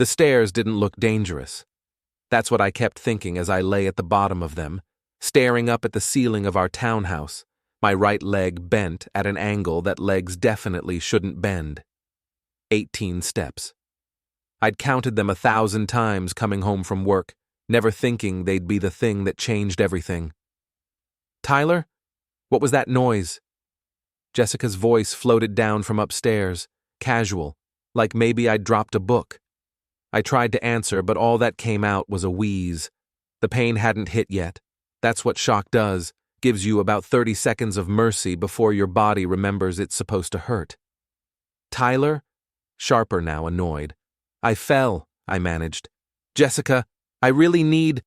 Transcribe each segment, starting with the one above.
The stairs didn't look dangerous. That's what I kept thinking as I lay at the bottom of them, staring up at the ceiling of our townhouse, my right leg bent at an angle that legs definitely shouldn't bend. 18 steps. I'd counted them 1,000 times coming home from work, never thinking they'd be the thing that changed everything. "Tyler? What was that noise?" Jessica's voice floated down from upstairs, casual, like maybe I'd dropped a book. I tried to answer, but all that came out was a wheeze. The pain hadn't hit yet. That's what shock does, gives you about 30 seconds of mercy before your body remembers it's supposed to hurt. "Tyler?" Sharper now, annoyed. "I fell," I managed. "Jessica, I really need—"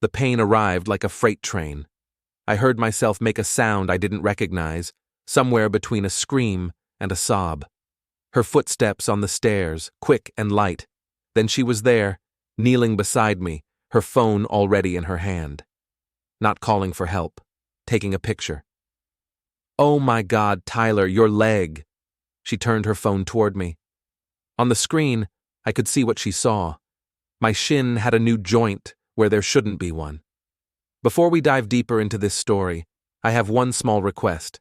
The pain arrived like a freight train. I heard myself make a sound I didn't recognize, somewhere between a scream and a sob. Her footsteps on the stairs, quick and light. Then she was there, kneeling beside me, her phone already in her hand. Not calling for help, taking a picture. "Oh my God, Tyler, your leg." She turned her phone toward me. On the screen, I could see what she saw. My shin had a new joint where there shouldn't be one. Before we dive deeper into this story, I have one small request.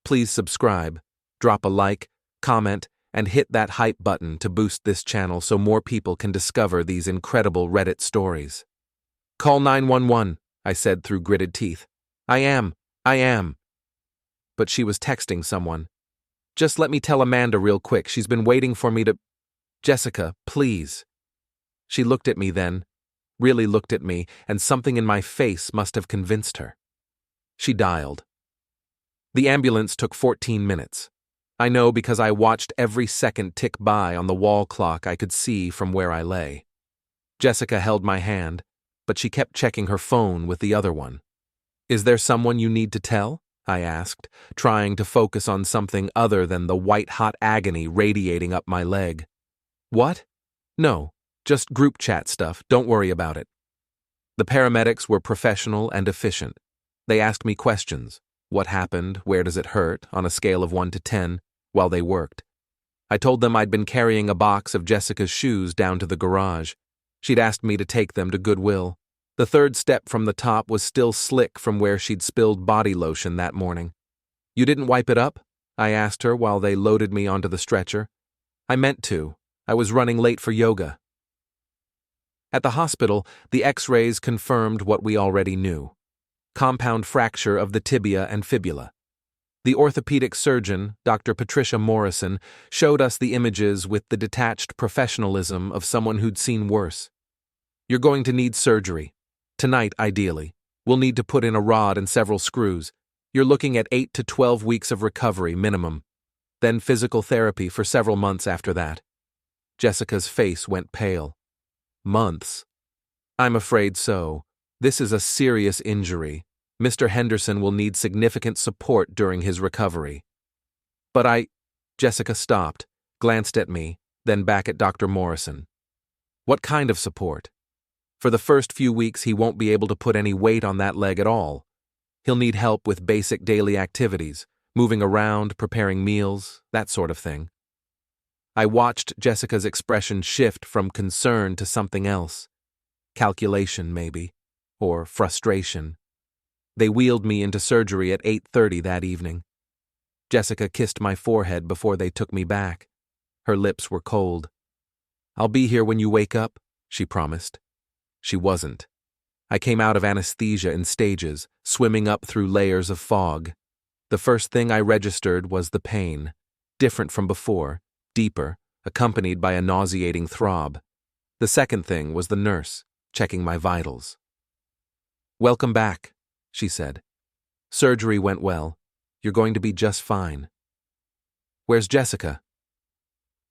Please subscribe, drop a like, comment, and hit that hype button to boost this channel so more people can discover these incredible Reddit stories. "Call 911, I said through gritted teeth. I am. But she was texting someone. "Just let me tell Amanda real quick, she's been waiting for me to—" "Jessica, please." She looked at me then, really looked at me, and something in my face must have convinced her. She dialed. The ambulance took 14 minutes. I know because I watched every second tick by on the wall clock I could see from where I lay. Jessica held my hand, but she kept checking her phone with the other one. "Is there someone you need to tell?" I asked, trying to focus on something other than the white-hot agony radiating up my leg. "What? No, just group chat stuff, don't worry about it." The paramedics were professional and efficient. They asked me questions. What happened, where does it hurt, on a scale of 1 to 10, while they worked. I told them I'd been carrying a box of Jessica's shoes down to the garage. She'd asked me to take them to Goodwill. The third step from the top was still slick from where she'd spilled body lotion that morning. "You didn't wipe it up?" I asked her while they loaded me onto the stretcher. "I meant to. I was running late for yoga." At the hospital, the X-rays confirmed what we already knew. Compound fracture of the tibia and fibula. The orthopedic surgeon, Dr. Patricia Morrison, showed us the images with the detached professionalism of someone who'd seen worse. "You're going to need surgery. Tonight, ideally. We'll need to put in a rod and several screws. You're looking at 8 to 12 weeks of recovery minimum. Then physical therapy for several months after that." Jessica's face went pale. "Months?" "I'm afraid so. This is a serious injury. Mr. Henderson will need significant support during his recovery." "But Jessica stopped, glanced at me, then back at Dr. Morrison. "What kind of support?" "For the first few weeks he won't be able to put any weight on that leg at all. He'll need help with basic daily activities, moving around, preparing meals, that sort of thing." I watched Jessica's expression shift from concern to something else. Calculation, maybe, or frustration. They wheeled me into surgery at 8:30 that evening. Jessica kissed my forehead before they took me back. Her lips were cold. "I'll be here when you wake up," she promised. She wasn't. I came out of anesthesia in stages, swimming up through layers of fog. The first thing I registered was the pain, different from before, deeper, accompanied by a nauseating throb. The second thing was the nurse, checking my vitals. "Welcome back," she said. "Surgery went well. You're going to be just fine." "Where's Jessica?"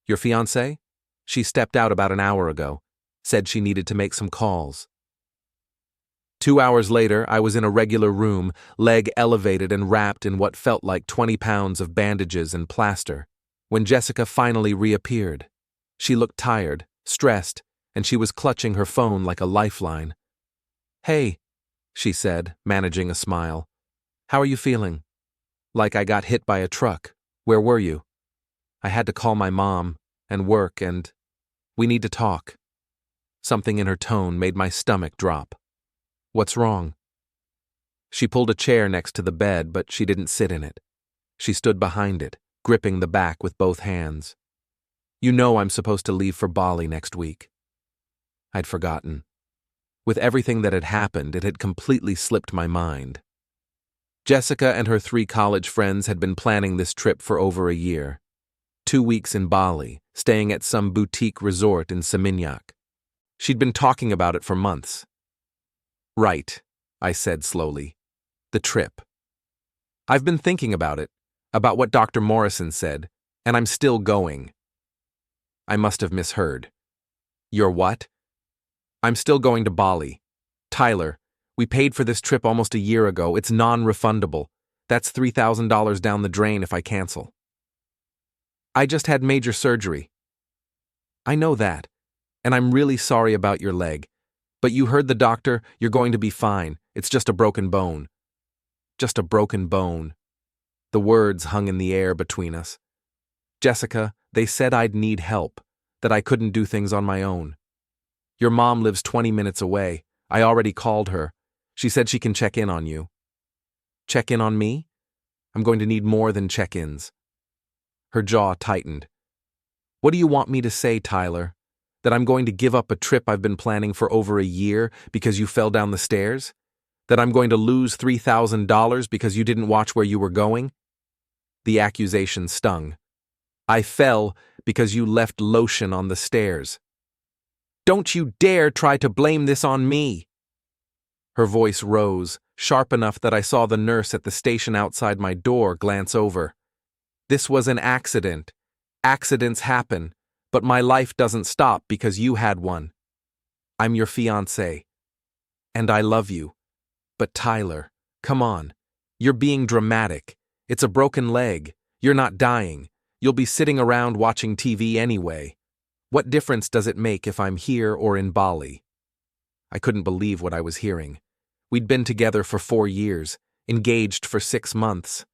"Your fiancée? She stepped out about an hour ago. Said she needed to make some calls." 2 hours later, I was in a regular room, leg elevated and wrapped in what felt like 20 pounds of bandages and plaster, when Jessica finally reappeared. She looked tired, stressed, and she was clutching her phone like a lifeline. "Hey," she said, managing a smile. "How are you feeling?" "Like I got hit by a truck. Where were you?" "I had to call my mom, and work, and—" We need to talk. Something in her tone made my stomach drop. What's wrong? She pulled a chair next to the bed, but she didn't sit in it. She stood behind it, gripping the back with both hands. You know I'm supposed to leave for Bali next week. I'd forgotten. With everything that had happened, it had completely slipped my mind. Jessica and her 3 college friends had been planning this trip for over a year. 2 weeks in Bali, staying at some boutique resort in Seminyak. She'd been talking about it for months. Right, I said slowly. The trip. I've been thinking about it, about what Dr. Morrison said, and I'm still going. I must have misheard. You're what? I'm still going to Bali. Tyler, we paid for this trip almost a year ago. It's non-refundable. That's $3,000 down the drain if I cancel. I just had major surgery. I know that, and I'm really sorry about your leg. But you heard the doctor, you're going to be fine. It's just a broken bone. Just a broken bone. The words hung in the air between us. Jessica, they said I'd need help, that I couldn't do things on my own. Your mom lives 20 minutes away. I already called her. She said she can check in on you. Check in on me? I'm going to need more than check-ins. Her jaw tightened. What do you want me to say, Tyler? That I'm going to give up a trip I've been planning for over a year because you fell down the stairs? That I'm going to lose $3,000 because you didn't watch where you were going? The accusation stung. I fell because you left lotion on the stairs. Don't you dare try to blame this on me! Her voice rose, sharp enough that I saw the nurse at the station outside my door glance over. This was an accident. Accidents happen, but my life doesn't stop because you had one. I'm your fiancé. And I love you. But Tyler, come on. You're being dramatic. It's a broken leg. You're not dying. You'll be sitting around watching TV anyway. What difference does it make if I'm here or in Bali? I couldn't believe what I was hearing. We'd been together for 4 years, engaged for 6 months.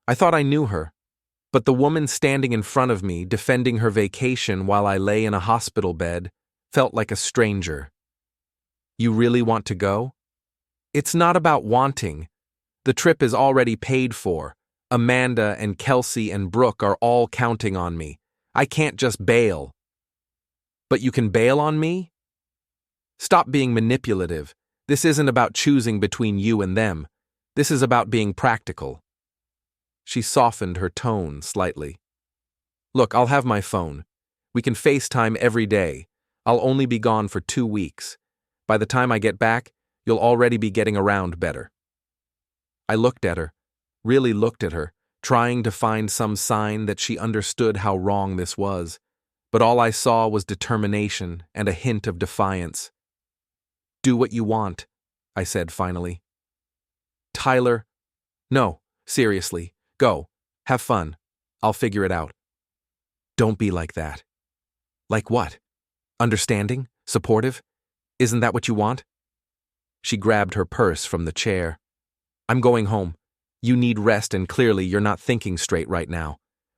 I thought I knew her. But the woman standing in front of me, defending her vacation while I lay in a hospital bed, felt like a stranger. You really want to go? It's not about wanting. The trip is already paid for. Amanda and Kelsey and Brooke are all counting on me. I can't just bail. But you can bail on me? Stop being manipulative. This isn't about choosing between you and them. This is about being practical. She softened her tone slightly. Look, I'll have my phone. We can FaceTime every day. I'll only be gone for 2 weeks. By the time I get back, you'll already be getting around better. I looked at her, really looked at her, trying to find some sign that she understood how wrong this was. But all I saw was determination and a hint of defiance. Do what you want, I said finally. Tyler, no, seriously, go, have fun. I'll figure it out. Don't be like that. Like what? Understanding? Supportive? Isn't that what you want? She grabbed her purse from the chair. I'm going home. You need rest and clearly you're not thinking straight right now.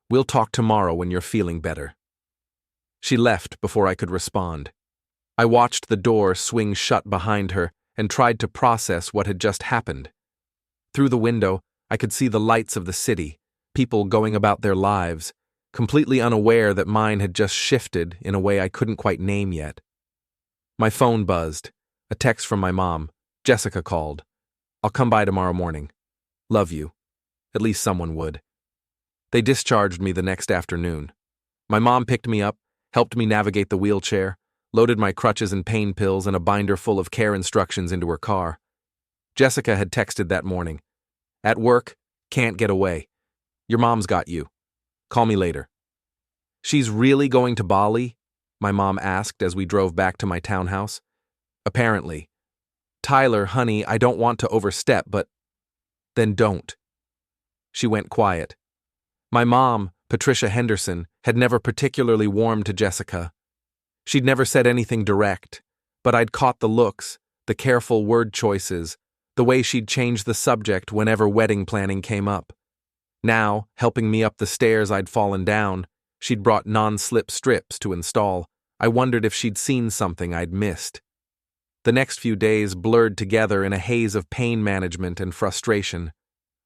We'll talk tomorrow when you're feeling better. She left before I could respond. I watched the door swing shut behind her and tried to process what had just happened. Through the window, I could see the lights of the city, people going about their lives, completely unaware that mine had just shifted in a way I couldn't quite name yet. My phone buzzed. A text from my mom. Jessica called. I'll come by tomorrow morning. Love you. At least someone would. They discharged me the next afternoon. My mom picked me up, helped me navigate the wheelchair, loaded my crutches and pain pills and a binder full of care instructions into her car. Jessica had texted that morning. At work, can't get away. Your mom's got you. Call me later. She's really going to Bali? My mom asked as we drove back to my townhouse. Apparently. Tyler, honey, I don't want to overstep, but... Then don't. She went quiet. My mom, Patricia Henderson, had never particularly warmed to Jessica. She'd never said anything direct, but I'd caught the looks, the careful word choices, the way she'd change the subject whenever wedding planning came up. Now, helping me up the stairs I'd fallen down, she'd brought non-slip strips to install, I wondered if she'd seen something I'd missed. The next few days blurred together in a haze of pain management and frustration.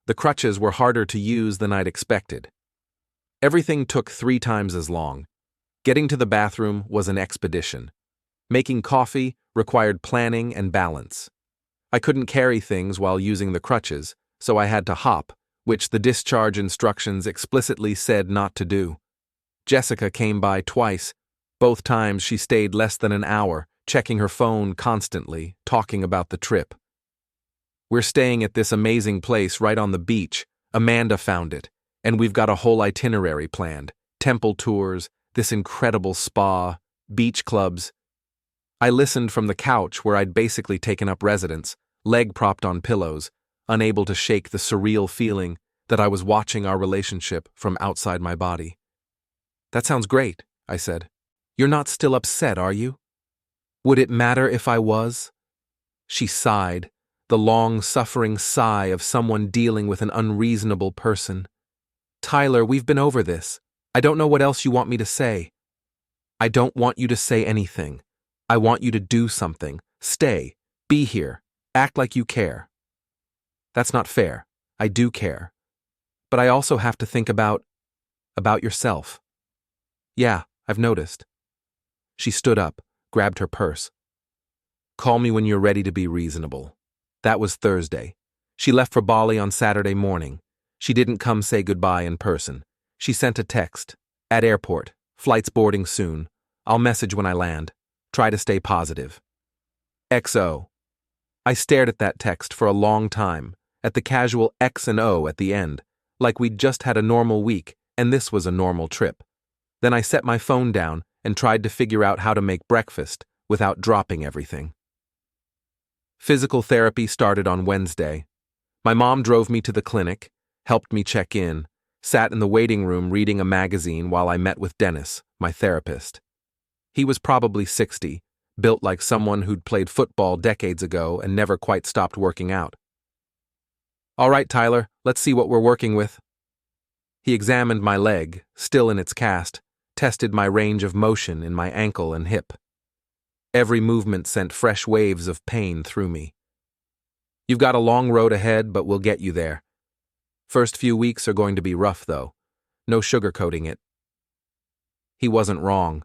The crutches were harder to use than I'd expected. Everything took 3 times as long. Getting to the bathroom was an expedition. Making coffee required planning and balance. I couldn't carry things while using the crutches, so I had to hop, which the discharge instructions explicitly said not to do. Jessica came by twice. Both times she stayed less than an hour, checking her phone constantly, talking about the trip. "We're staying at this amazing place right on the beach. Amanda found it, and we've got a whole itinerary planned. Temple tours, this incredible spa, beach clubs." I listened from the couch where I'd basically taken up residence, leg propped on pillows, unable to shake the surreal feeling that I was watching our relationship from outside my body. "That sounds great," I said. "You're not still upset, are you?" "Would it matter if I was?" She sighed, the long, suffering sigh of someone dealing with an unreasonable person. "Tyler, we've been over this. I don't know what else you want me to say." "I don't want you to say anything. I want you to do something. Stay. Be here. Act like you care." "That's not fair. I do care. But I also have to think about yourself." "Yeah, I've noticed." She stood up, grabbed her purse. "Call me when you're ready to be reasonable." That was Thursday. She left for Bali on Saturday morning. She didn't come say goodbye in person. She sent a text. "At airport. Flight's boarding soon. I'll message when I land. Try to stay positive. XO." I stared at that text for a long time, at the casual X and O at the end, like we'd just had a normal week and this was a normal trip. Then I set my phone down and tried to figure out how to make breakfast without dropping everything. Physical therapy started on Wednesday. My mom drove me to the clinic, helped me check in, sat in the waiting room reading a magazine while I met with Dennis, my therapist. He was probably 60, built like someone who'd played football decades ago and never quite stopped working out. "All right, Tyler, let's see what we're working with." He examined my leg, still in its cast, tested my range of motion in my ankle and hip. Every movement sent fresh waves of pain through me. "You've got a long road ahead, but we'll get you there. First few weeks are going to be rough, though. No sugarcoating it." He wasn't wrong.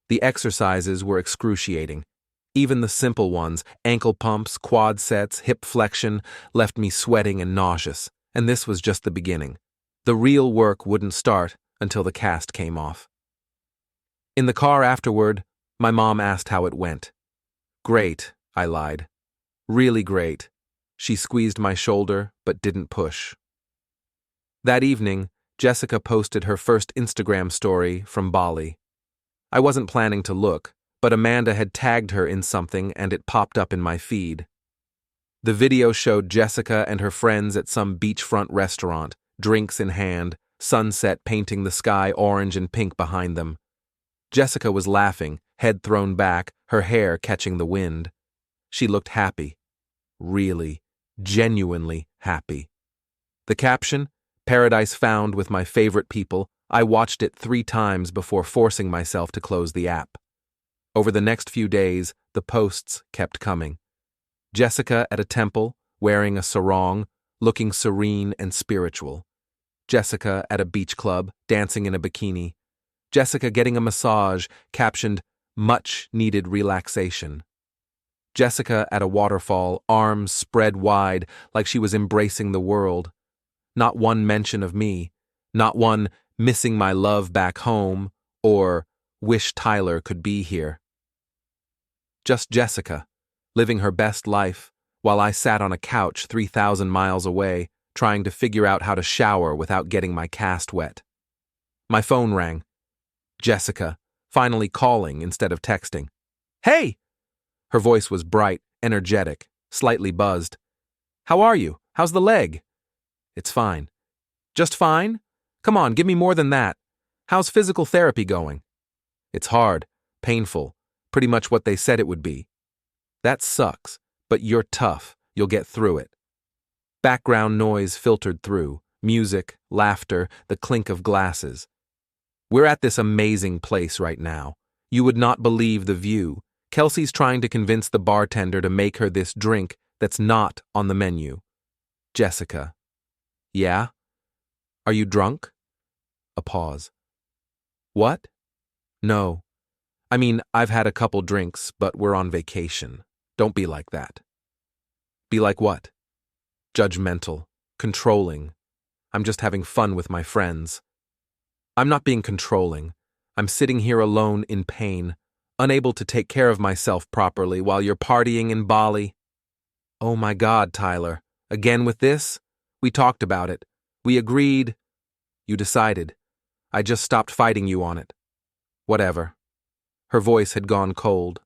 The exercises were excruciating. Even the simple ones, ankle pumps, quad sets, hip flexion, left me sweating and nauseous, and this was just the beginning. The real work wouldn't start until the cast came off. In the car afterward, my mom asked how it went. "Great," I lied. "Really great." She squeezed my shoulder, but didn't push. That evening, Jessica posted her first Instagram story from Bali. I wasn't planning to look, but Amanda had tagged her in something and it popped up in my feed. The video showed Jessica and her friends at some beachfront restaurant, drinks in hand, sunset painting the sky orange and pink behind them. Jessica was laughing, head thrown back, her hair catching the wind. She looked happy. Really, genuinely happy. The caption, "Paradise found with my favorite people." I watched it 3 times before forcing myself to close the app. Over the next few days, the posts kept coming. Jessica at a temple, wearing a sarong, looking serene and spiritual. Jessica at a beach club, dancing in a bikini. Jessica getting a massage, captioned, "Much needed relaxation." Jessica at a waterfall, arms spread wide like she was embracing the world. Not one mention of me, not one "missing my love back home" or "wish Tyler could be here." Just Jessica, living her best life, while I sat on a couch 3,000 miles away, trying to figure out how to shower without getting my cast wet. My phone rang. Jessica, finally calling instead of texting. "Hey!" Her voice was bright, energetic, slightly buzzed. "How are you? How's the leg?" "It's fine." "Just fine? Come on, give me more than that. How's physical therapy going?" "It's hard, painful, pretty much what they said it would be." "That sucks, but you're tough. You'll get through it." Background noise filtered through, music, laughter, the clink of glasses. "We're at this amazing place right now. You would not believe the view. Kelsey's trying to convince the bartender to make her this drink that's not on the menu. Jessica. Yeah? Are you drunk? A pause. What? No. I mean, I've had a couple drinks, but we're on vacation. Don't be like that. Be like what? Judgmental, controlling. I'm just having fun with my friends. I'm not being controlling. I'm sitting here alone in pain, unable to take care of myself properly while you're partying in Bali. Oh my God, Tyler. Again with this? We talked about it. We agreed. You decided. I just stopped fighting you on it. Whatever. Her voice had gone cold.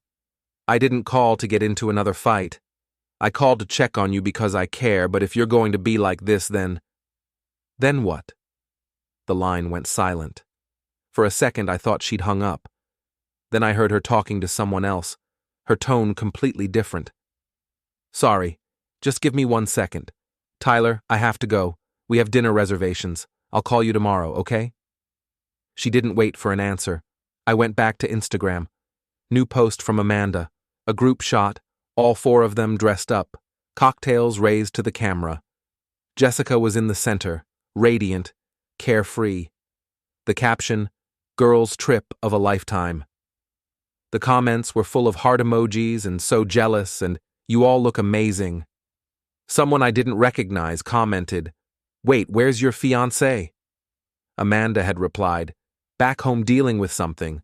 I didn't call to get into another fight. I called to check on you because I care, but if you're going to be like this, then what? The line went silent. For a second, I thought she'd hung up. Then I heard her talking to someone else, her tone completely different. Sorry, just give me 1 second. Tyler, I have to go. We have dinner reservations. I'll call you tomorrow, okay? She didn't wait for an answer. I went back to Instagram. New post from Amanda. A group shot, all 4 of them dressed up, cocktails raised to the camera. Jessica was in the center, radiant, carefree. The caption, "Girls' trip of a lifetime." The comments were full of heart emojis and "so jealous" and "you all look amazing." Someone I didn't recognize commented, "Wait, where's your fiancé?" Amanda had replied, "Back home dealing with something,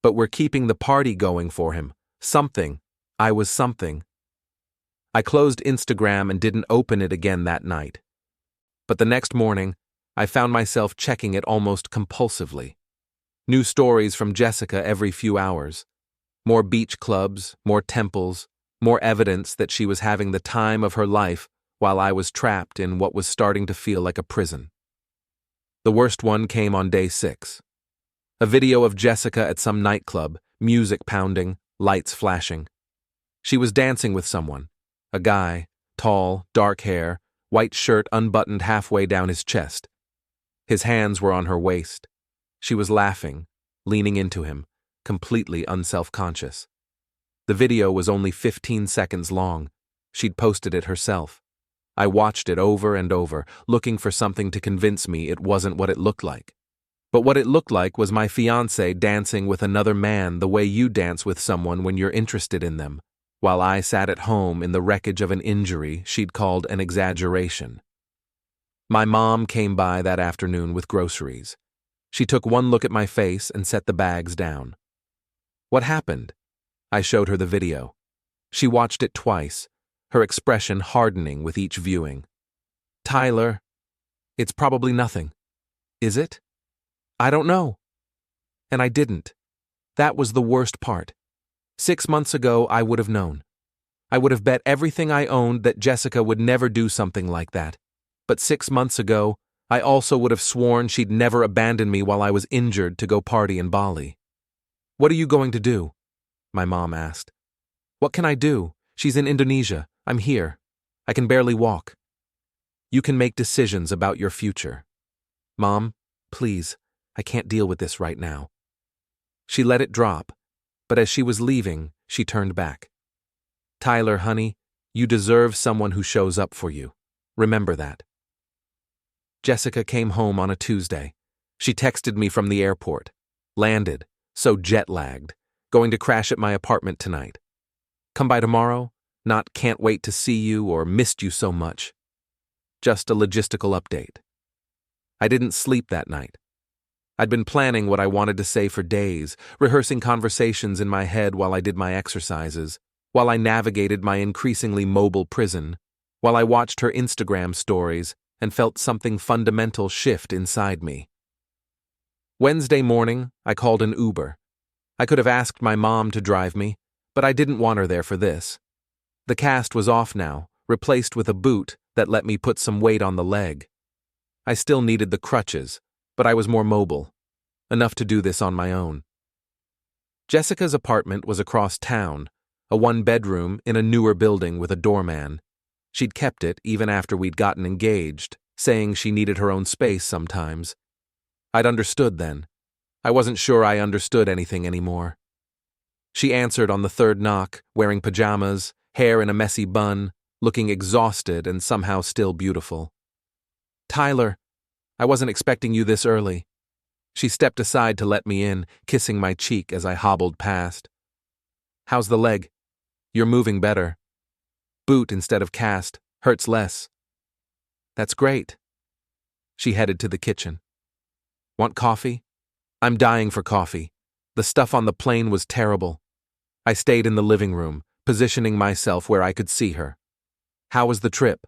but we're keeping the party going for him. Something. I was something." I closed Instagram and didn't open it again that night. But the next morning, I found myself checking it almost compulsively. New stories from Jessica every few hours. More beach clubs, more temples, more evidence that she was having the time of her life while I was trapped in what was starting to feel like a prison. The worst one came on day 6. A video of Jessica at some nightclub, music pounding, lights flashing. She was dancing with someone, a guy, tall, dark hair, white shirt unbuttoned halfway down his chest. His hands were on her waist. She was laughing, leaning into him, completely unself-conscious. The video was only 15 seconds long. She'd posted it herself. I watched it over and over, looking for something to convince me it wasn't what it looked like. But what it looked like was my fiancé dancing with another man the way you dance with someone when you're interested in them, while I sat at home in the wreckage of an injury she'd called an exaggeration. My mom came by that afternoon with groceries. She took one look at my face and set the bags down. What happened? I showed her the video. She watched it twice, her expression hardening with each viewing. Tyler, it's probably nothing. Is it? I don't know. And I didn't. That was the worst part. 6 months ago, I would have known. I would have bet everything I owned that Jessica would never do something like that. But 6 months ago, I also would have sworn she'd never abandon me while I was injured to go party in Bali. What are you going to do? My mom asked. What can I do? She's in Indonesia. I'm here. I can barely walk. You can make decisions about your future. Mom, please, I can't deal with this right now. She let it drop, but as she was leaving, she turned back. Tyler, honey, you deserve someone who shows up for you. Remember that. Jessica came home on a Tuesday. She texted me from the airport. Landed, so jet-lagged, going to crash at my apartment tonight. Come by tomorrow? Not can't wait to see you or missed you so much. Just a logistical update. I didn't sleep that night. I'd been planning what I wanted to say for days, rehearsing conversations in my head while I did my exercises, while I navigated my increasingly mobile prison, while I watched her Instagram stories and felt something fundamental shift inside me. Wednesday morning, I called an Uber. I could have asked my mom to drive me, but I didn't want her there for this. The cast was off now, replaced with a boot that let me put some weight on the leg. I still needed the crutches, but I was more mobile, enough to do this on my own. Jessica's apartment was across town, a 1-bedroom in a newer building with a doorman. She'd kept it even after we'd gotten engaged, saying she needed her own space sometimes. I'd understood then. I wasn't sure I understood anything anymore. She answered on the third knock, wearing pajamas, hair in a messy bun, looking exhausted and somehow still beautiful. "Tyler, I wasn't expecting you this early." She stepped aside to let me in, kissing my cheek as I hobbled past. "How's the leg? You're moving better. Boot instead of cast, hurts less." "That's great." She headed to the kitchen. "Want coffee?" "I'm dying for coffee. The stuff on the plane was terrible." I stayed in the living room, positioning myself where I could see her. "How was the trip?"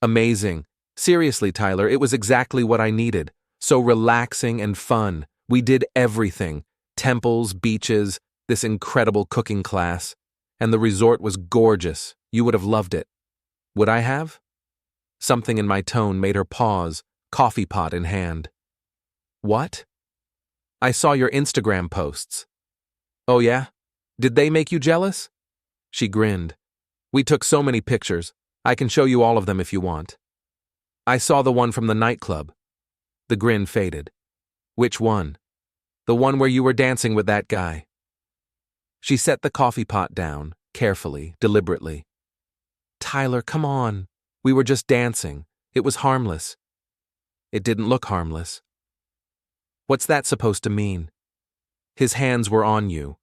"Amazing. Seriously, Tyler, it was exactly what I needed. So relaxing and fun. We did everything. Temples, beaches, this incredible cooking class. And the resort was gorgeous. You would have loved it." "Would I have?" Something in my tone made her pause, coffee pot in hand. "What?" "I saw your Instagram posts." "Oh yeah? Did they make you jealous?" She grinned. "We took so many pictures. I can show you all of them if you want." "I saw the one from the nightclub." The grin faded. "Which one?" "The one where you were dancing with that guy." She set the coffee pot down, carefully, deliberately. "Tyler, come on. We were just dancing. It was harmless." "It didn't look harmless." "What's that supposed to mean?" "His hands were on you.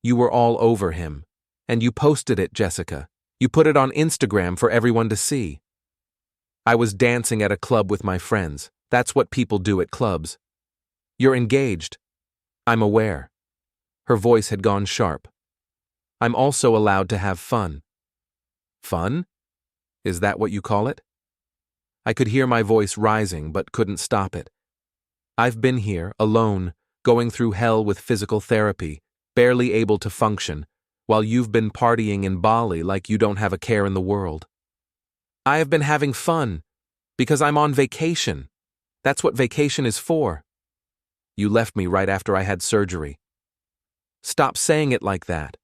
You were all over him. And you posted it, Jessica. You put it on Instagram for everyone to see." "I was dancing at a club with my friends. That's what people do at clubs." "You're engaged." "I'm aware." Her voice had gone sharp. "I'm also allowed to have fun." "Fun? Is that what you call it?" I could hear my voice rising but couldn't stop it. "I've been here, alone, going through hell with physical therapy, barely able to function, while you've been partying in Bali like you don't have a care in the world." "I have been having fun, because I'm on vacation. That's what vacation is for." "You left me right after I had surgery." "Stop saying it like that.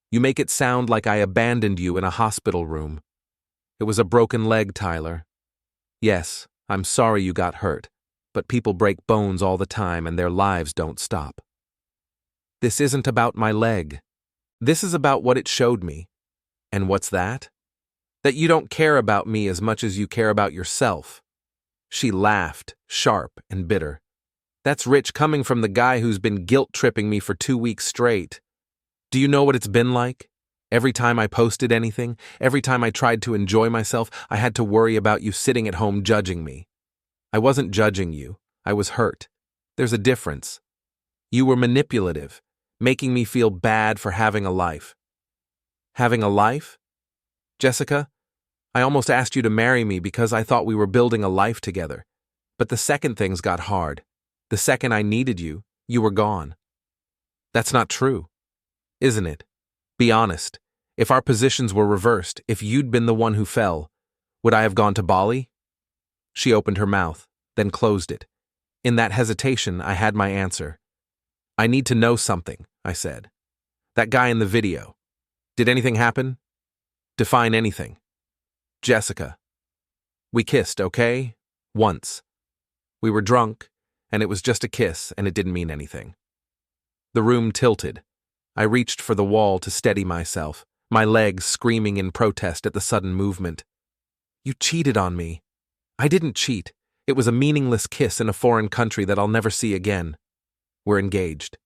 You make it sound like I abandoned you in a hospital room." "It was a broken leg, Tyler." "Yes, I'm sorry you got hurt, but people break bones all the time and their lives don't stop." "This isn't about my leg. This is about what it showed me." "And what's that?" "That you don't care about me as much as you care about yourself." She laughed, sharp and bitter. "That's rich coming from the guy who's been guilt-tripping me for 2 weeks straight. Do you know what it's been like? Every time I posted anything, every time I tried to enjoy myself, I had to worry about you sitting at home judging me." "I wasn't judging you. I was hurt. There's a difference. You were manipulative, making me feel bad for having a life." "Having a life? Jessica, I almost asked you to marry me because I thought we were building a life together. But the second things got hard. The second I needed you, you were gone." "That's not true. Isn't it? Be honest. If our positions were reversed, if you'd been the one who fell, would I have gone to Bali?" She opened her mouth, then closed it. In that hesitation, I had my answer. "I need to know something," I said. "That guy in the video. Did anything happen? Define anything." "Jessica. We kissed, okay? Once. We were drunk, and it was just a kiss, and it didn't mean anything." The room tilted. I reached for the wall to steady myself, my legs screaming in protest at the sudden movement. "You cheated on me." "I didn't cheat. It was a meaningless kiss in a foreign country that I'll never see again." "We're engaged."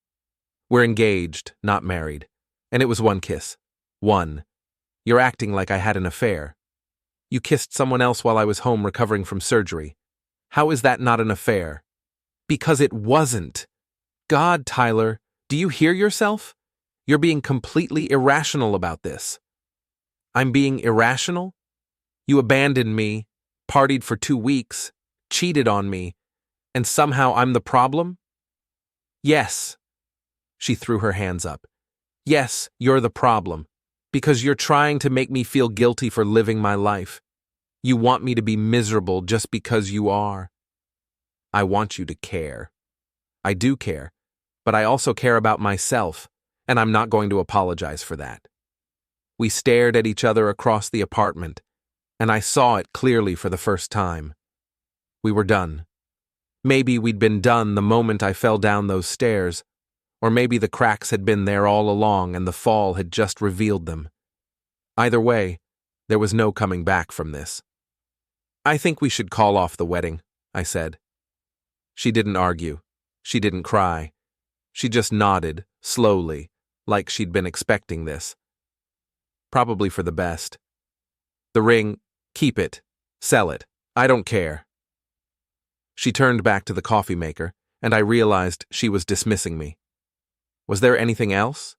"We're engaged, not married. And it was one kiss. One. You're acting like I had an affair. You kissed someone else while I was home recovering from surgery. How is that not an affair?" "Because it wasn't." God, Tyler, do you hear yourself? You're being completely irrational about this." "I'm being irrational? You abandoned me, partied for 2 weeks, cheated on me, and somehow I'm the problem?" "Yes." She threw her hands up. "Yes, you're the problem. Because you're trying to make me feel guilty for living my life. You want me to be miserable just because you are." "I want you to care." "I do care, but I also care about myself, and I'm not going to apologize for that." We stared at each other across the apartment, and I saw it clearly for the first time. We were done. Maybe we'd been done the moment I fell down those stairs, Or maybe the cracks had been there all along and the fall had just revealed them. Either way, there was no coming back from this. "I think we should call off the wedding," I said. She didn't argue. She didn't cry. She just nodded, slowly, like she'd been expecting this. Probably for the best. "The ring, keep it. Sell it. I don't care." She turned back to the coffee maker, and I realized she was dismissing me. Was there anything else?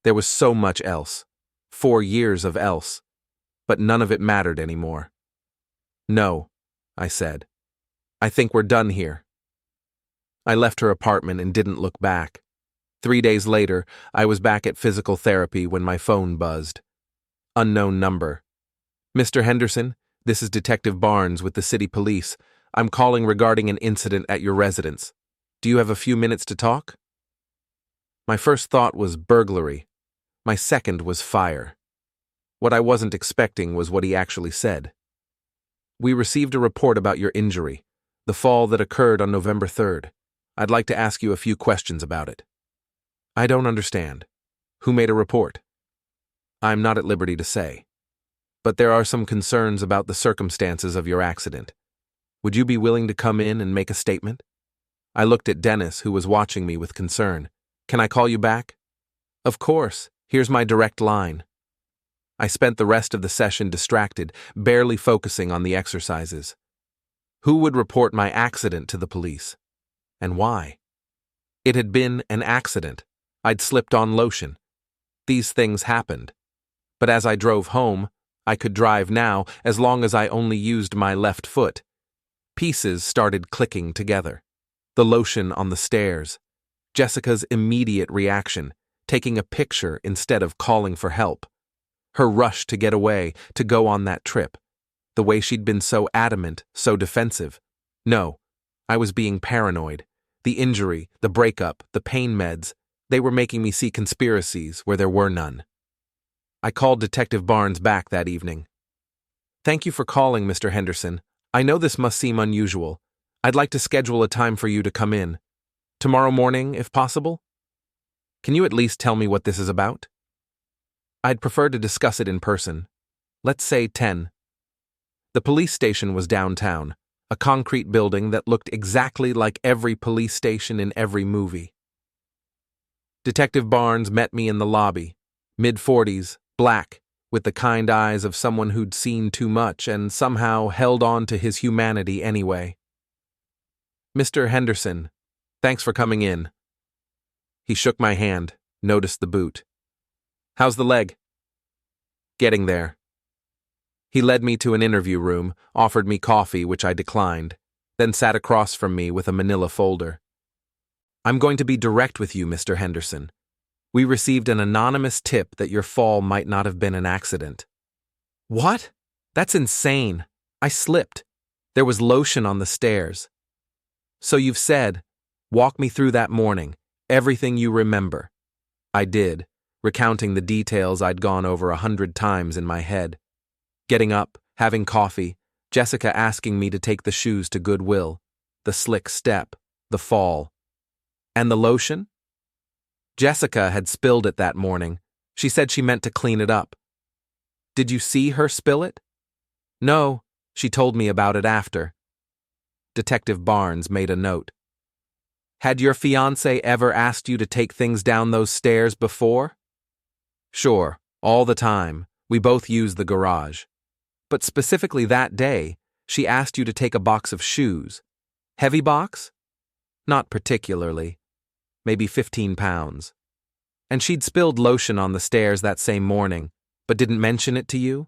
There was so much else. 4 years of else. But none of it mattered anymore. "No," I said. "I think we're done here." I left her apartment and didn't look back. 3 days later, I was back at physical therapy when my phone buzzed. Unknown number. "Mr. Henderson, this is Detective Barnes with the city police. I'm calling regarding an incident at your residence. Do you have a few minutes to talk?" My first thought was burglary. My second was fire. What I wasn't expecting was what he actually said. "We received a report about your injury, the fall that occurred on November 3rd. I'd like to ask you a few questions about it." "I don't understand. Who made a report?" "I'm not at liberty to say. But there are some concerns about the circumstances of your accident. Would you be willing to come in and make a statement?" I looked at Dennis, who was watching me with concern. "Can I call you back?" "Of course. Here's my direct line." I spent the rest of the session distracted, barely focusing on the exercises. Who would report my accident to the police? And why? It had been an accident. I'd slipped on lotion. These things happened. But as I drove home, I could drive now as long as I only used my left foot. Pieces started clicking together. The lotion on the stairs. Jessica's immediate reaction, taking a picture instead of calling for help. Her rush to get away, to go on that trip. The way she'd been so adamant, so defensive. No, I was being paranoid. The injury, the breakup, the pain meds, they were making me see conspiracies where there were none. I called Detective Barnes back that evening. "Thank you for calling, Mr. Henderson. I know this must seem unusual. I'd like to schedule a time for you to come in. Tomorrow morning, if possible? Can you at least tell me what this is about?" "I'd prefer to discuss it in person. Let's say 10. The police station was downtown, a concrete building that looked exactly like every police station in every movie. Detective Barnes met me in the lobby, mid-40s, black, with the kind eyes of someone who'd seen too much and somehow held on to his humanity anyway. "Mr. Henderson, thanks for coming in." He shook my hand, noticed the boot. "How's the leg?" "Getting there." He led me to an interview room, offered me coffee, which I declined, then sat across from me with a manila folder. "I'm going to be direct with you, Mr. Henderson. We received an anonymous tip that your fall might not have been an accident." "What? That's insane. I slipped. There was lotion on the stairs." "So you've said, walk me through that morning, everything you remember." I did, recounting the details I'd gone over 100 times in my head. Getting up, having coffee, Jessica asking me to take the shoes to Goodwill, the slick step, the fall. And the lotion? Jessica had spilled it that morning. She said she meant to clean it up. "Did you see her spill it?" "No, she told me about it after." Detective Barnes made a note. "Had your fiancé ever asked you to take things down those stairs before?" "Sure, all the time. We both use the garage. But specifically that day, she asked you to take a box of shoes. Heavy box?" "Not particularly. Maybe 15 pounds. And she'd spilled lotion on the stairs that same morning, but didn't mention it to you?"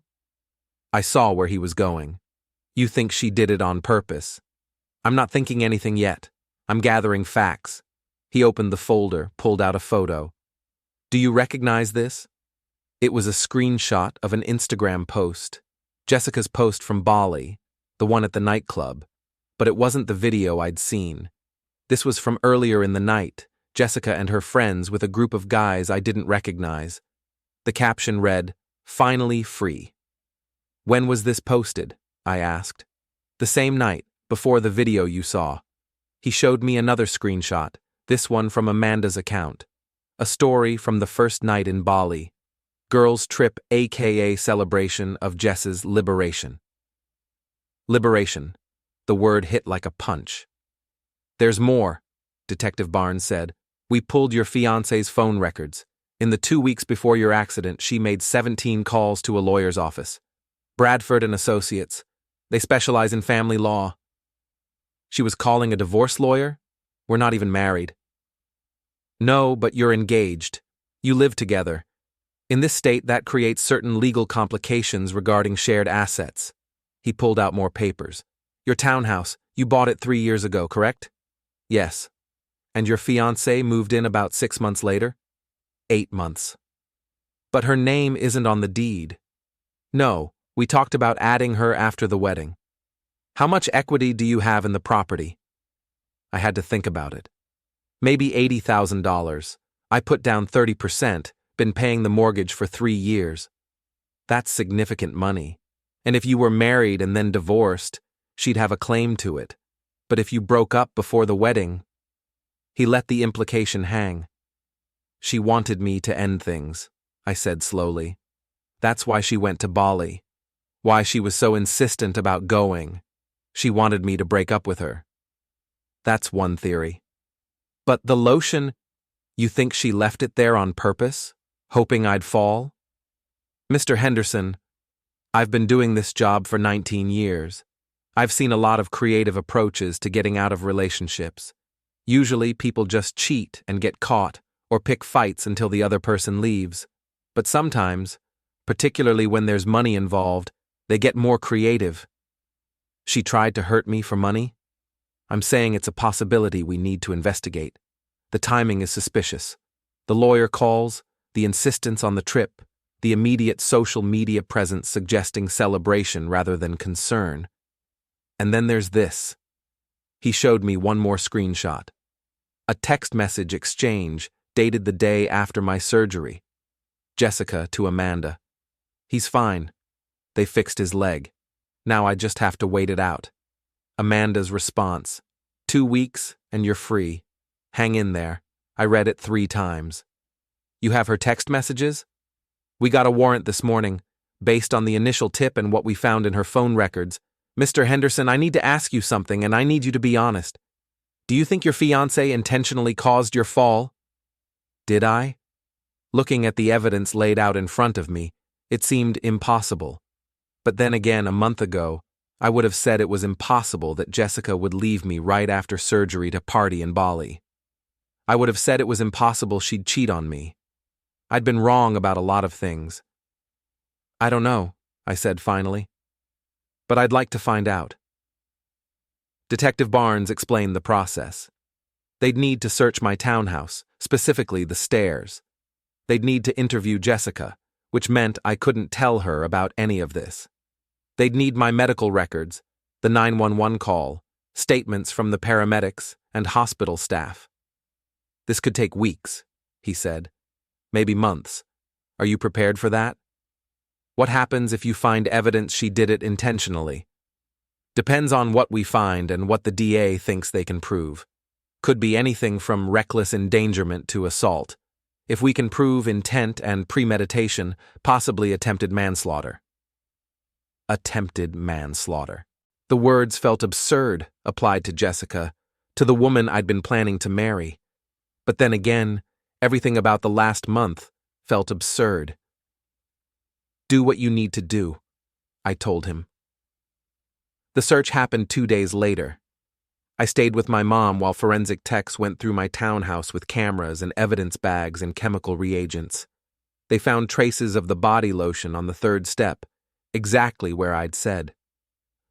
I saw where he was going. "You think she did it on purpose?" "I'm not thinking anything yet. I'm gathering facts." He opened the folder, pulled out a photo. "Do you recognize this?" It was a screenshot of an Instagram post. Jessica's post from Bali, the one at the nightclub. But it wasn't the video I'd seen. This was from earlier in the night, Jessica and her friends with a group of guys I didn't recognize. The caption read, "Finally free." "When was this posted?" I asked. "The same night, before the video you saw." He showed me another screenshot, This one from Amanda's account. A story from the first night in Bali. Girls' trip aka celebration of Jess's liberation. Liberation. The word hit like a punch. There's more, Detective Barnes said. We pulled your fiancée's phone records. In the 2 weeks before your accident, she made 17 calls to a lawyer's office. Bradford and Associates. They specialize in family law. She was calling a divorce lawyer? We're not even married. No, but you're engaged. You live together. In this state, that creates certain legal complications regarding shared assets. He pulled out more papers. Your townhouse, you bought it 3 years ago, correct? Yes. And your fiancée moved in about 6 months later? 8 months. But her name isn't on the deed. No, we talked about adding her after the wedding. How much equity do you have in the property? I had to think about it. Maybe $80,000. I put down 30%, been paying the mortgage for 3 years. That's significant money. And if you were married and then divorced, she'd have a claim to it. But if you broke up before the wedding... He let the implication hang. She wanted me to end things, I said slowly. That's why she went to Bali. Why she was so insistent about going. She wanted me to break up with her. That's one theory. But the lotion, you think she left it there on purpose, hoping I'd fall? Mr. Henderson, I've been doing this job for 19 years. I've seen a lot of creative approaches to getting out of relationships. Usually people just cheat and get caught, or pick fights until the other person leaves. But sometimes, particularly when there's money involved, they get more creative. She tried to hurt me for money? I'm saying it's a possibility we need to investigate. The timing is suspicious. The lawyer calls, the insistence on the trip, the immediate social media presence suggesting celebration rather than concern. And then there's this. He showed me one more screenshot. A text message exchange dated the day after my surgery. Jessica to Amanda. He's fine. They fixed his leg. Now I just have to wait it out. Amanda's response. 2 weeks and you're free. Hang in there. I read it 3 times. You have her text messages? We got a warrant this morning, based on the initial tip and what we found in her phone records. Mr. Henderson, I need to ask you something, and I need you to be honest. Do you think your fiancé intentionally caused your fall? Did I? Looking at the evidence laid out in front of me, it seemed impossible. But then again, a month ago, I would have said it was impossible that Jessica would leave me right after surgery to party in Bali. I would have said it was impossible she'd cheat on me. I'd been wrong about a lot of things. I don't know, I said finally. But I'd like to find out. Detective Barnes explained the process. They'd need to search my townhouse, specifically the stairs. They'd need to interview Jessica, which meant I couldn't tell her about any of this. They'd need my medical records, the 911 call, statements from the paramedics and hospital staff. This could take weeks, he said. Maybe months. Are you prepared for that? What happens if you find evidence she did it intentionally? Depends on what we find and what the DA thinks they can prove. Could be anything from reckless endangerment to assault. If we can prove intent and premeditation, possibly attempted manslaughter. Attempted manslaughter. The words felt absurd, applied to Jessica, to the woman I'd been planning to marry. But then again, everything about the last month felt absurd. Do what you need to do, I told him. The search happened 2 days later. I stayed with my mom while forensic techs went through my townhouse with cameras and evidence bags and chemical reagents. They found traces of the body lotion on the 3rd step, exactly where I'd said.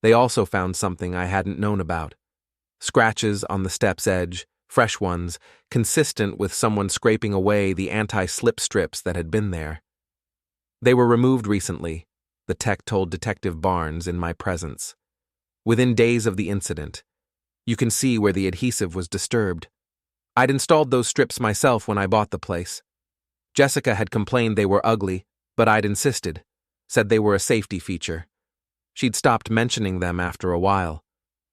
They also found something I hadn't known about. Scratches on the step's edge, fresh ones, consistent with someone scraping away the anti-slip strips that had been there. They were removed recently, the tech told Detective Barnes in my presence. Within days of the incident. You can see where the adhesive was disturbed. I'd installed those strips myself when I bought the place. Jessica had complained they were ugly, but I'd insisted, said they were a safety feature. She'd stopped mentioning them after a while.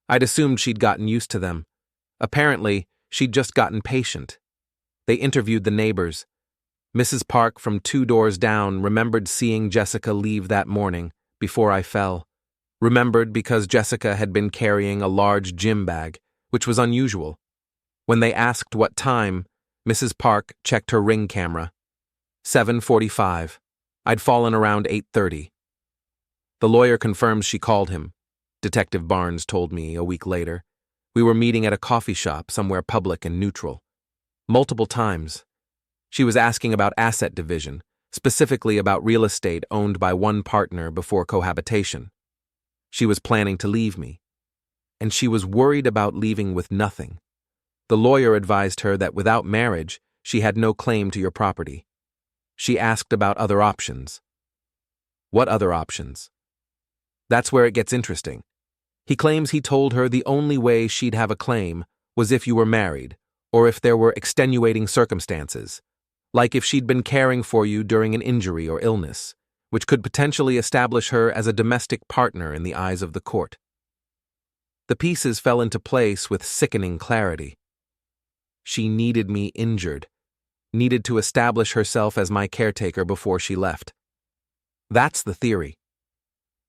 I'd assumed she'd gotten used to them. Apparently, she'd just gotten patient. They interviewed the neighbors. Mrs. Park from 2 doors down remembered seeing Jessica leave that morning, before I fell. Remembered because Jessica had been carrying a large gym bag, which was unusual. When they asked what time, Mrs. Park checked her ring camera. 7:45. I'd fallen around 8:30. The lawyer confirms she called him, Detective Barnes told me a week later. We were meeting at a coffee shop somewhere public and neutral. Multiple times. She was asking about asset division, specifically about real estate owned by one partner before cohabitation. She was planning to leave me. And she was worried about leaving with nothing. The lawyer advised her that without marriage, she had no claim to your property. She asked about other options. What other options? That's where it gets interesting. He claims he told her the only way she'd have a claim was if you were married, or if there were extenuating circumstances, like if she'd been caring for you during an injury or illness, which could potentially establish her as a domestic partner in the eyes of the court. The pieces fell into place with sickening clarity. She needed me injured, needed to establish herself as my caretaker before she left. That's the theory.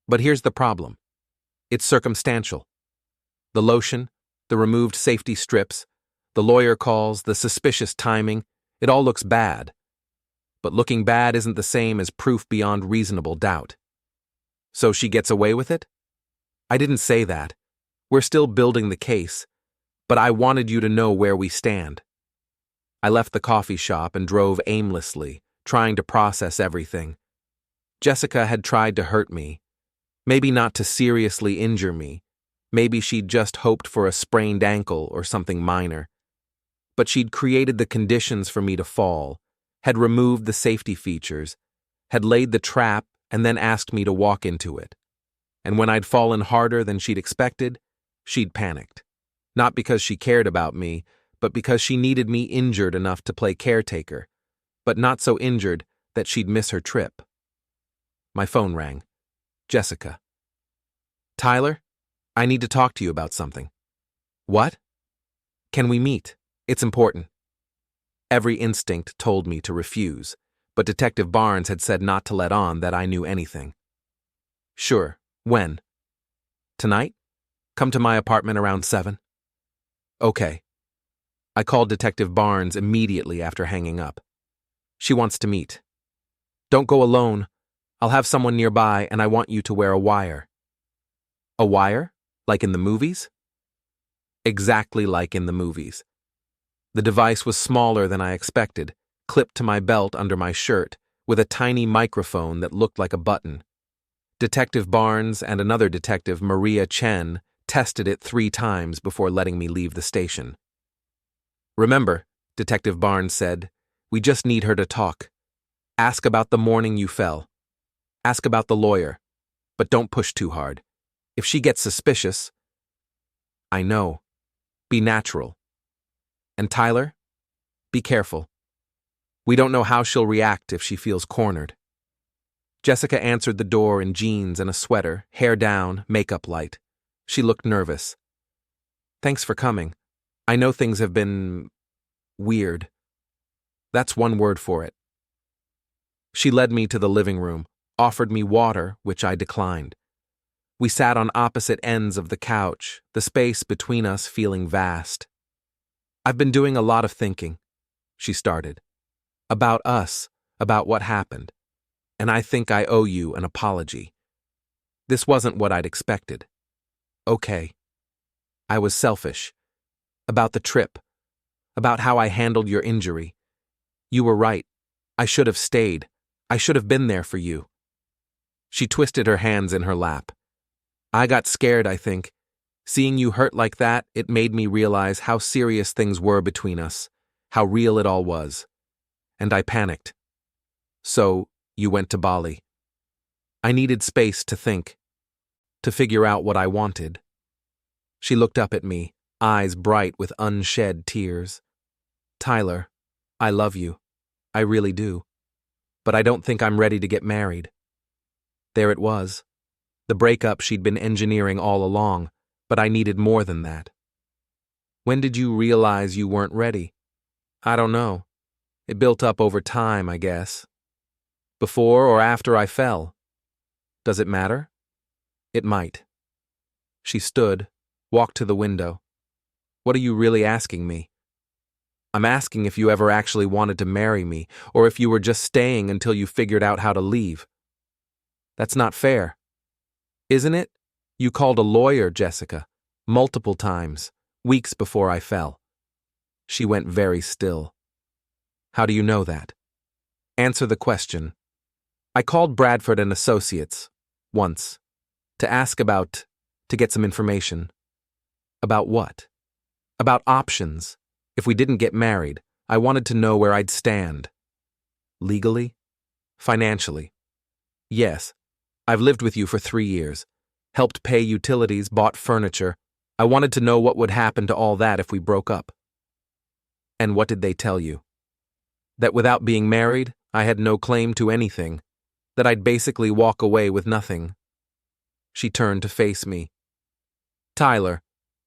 But here's the problem. It's circumstantial. The lotion, the removed safety strips, the lawyer calls, the suspicious timing, it all looks bad. But looking bad isn't the same as proof beyond reasonable doubt. So she gets away with it? I didn't say that. We're still building the case, but I wanted you to know where we stand. I left the coffee shop and drove aimlessly, trying to process everything. Jessica had tried to hurt me. Maybe not to seriously injure me. Maybe she'd just hoped for a sprained ankle or something minor. But she'd created the conditions for me to fall, had removed the safety features, had laid the trap and then asked me to walk into it. And when I'd fallen harder than she'd expected, she'd panicked. Not because she cared about me, but because she needed me injured enough to play caretaker, but not so injured that she'd miss her trip. My phone rang. Jessica. Tyler, I need to talk to you about something. What? Can we meet? It's important. Every instinct told me to refuse, but Detective Barnes had said not to let on that I knew anything. Sure. When? Tonight? Come to my apartment around 7? Okay. I called Detective Barnes immediately after hanging up. She wants to meet. Don't go alone. I'll have someone nearby and I want you to wear a wire. A wire? Like in the movies? Exactly like in the movies. The device was smaller than I expected, clipped to my belt under my shirt, with a tiny microphone that looked like a button. Detective Barnes and another detective, Maria Chen, tested it 3 times before letting me leave the station. Remember, Detective Barnes said, we just need her to talk. Ask about the morning you fell. Ask about the lawyer, but don't push too hard. If she gets suspicious, I know. Be natural. And Tyler, be careful. We don't know how she'll react if she feels cornered. Jessica answered the door in jeans and a sweater, hair down, makeup light. She looked nervous. Thanks for coming. I know things have been weird. That's one word for it. She led me to the living room, offered me water, which I declined. We sat on opposite ends of the couch, the space between us feeling vast. I've been doing a lot of thinking, she started. About us, about what happened. And I think I owe you an apology. This wasn't what I'd expected. Okay. I was selfish. About the trip. About how I handled your injury. You were right. I should have stayed. I should have been there for you. She twisted her hands in her lap. I got scared, I think. Seeing you hurt like that, it made me realize how serious things were between us, how real it all was. And I panicked. So, you went to Bali. I needed space to think, to figure out what I wanted. She looked up at me, eyes bright with unshed tears. Tyler, I love you. I really do. But I don't think I'm ready to get married. There it was. The breakup she'd been engineering all along, but I needed more than that. When did you realize you weren't ready? I don't know. It built up over time, I guess. Before or after I fell. Does it matter? It might. She stood, walked to the window. What are you really asking me? I'm asking if you ever actually wanted to marry me, or if you were just staying until you figured out how to leave. That's not fair. Isn't it? You called a lawyer, Jessica, multiple times, weeks before I fell. She went very still. How do you know that? Answer the question. I called Bradford and Associates, once, to get some information. About what? About options. If we didn't get married, I wanted to know where I'd stand. Legally? Financially? Yes. I've lived with you for 3 years. Helped pay utilities, bought furniture. I wanted to know what would happen to all that if we broke up. And what did they tell you? That without being married, I had no claim to anything. That I'd basically walk away with nothing. She turned to face me. Tyler,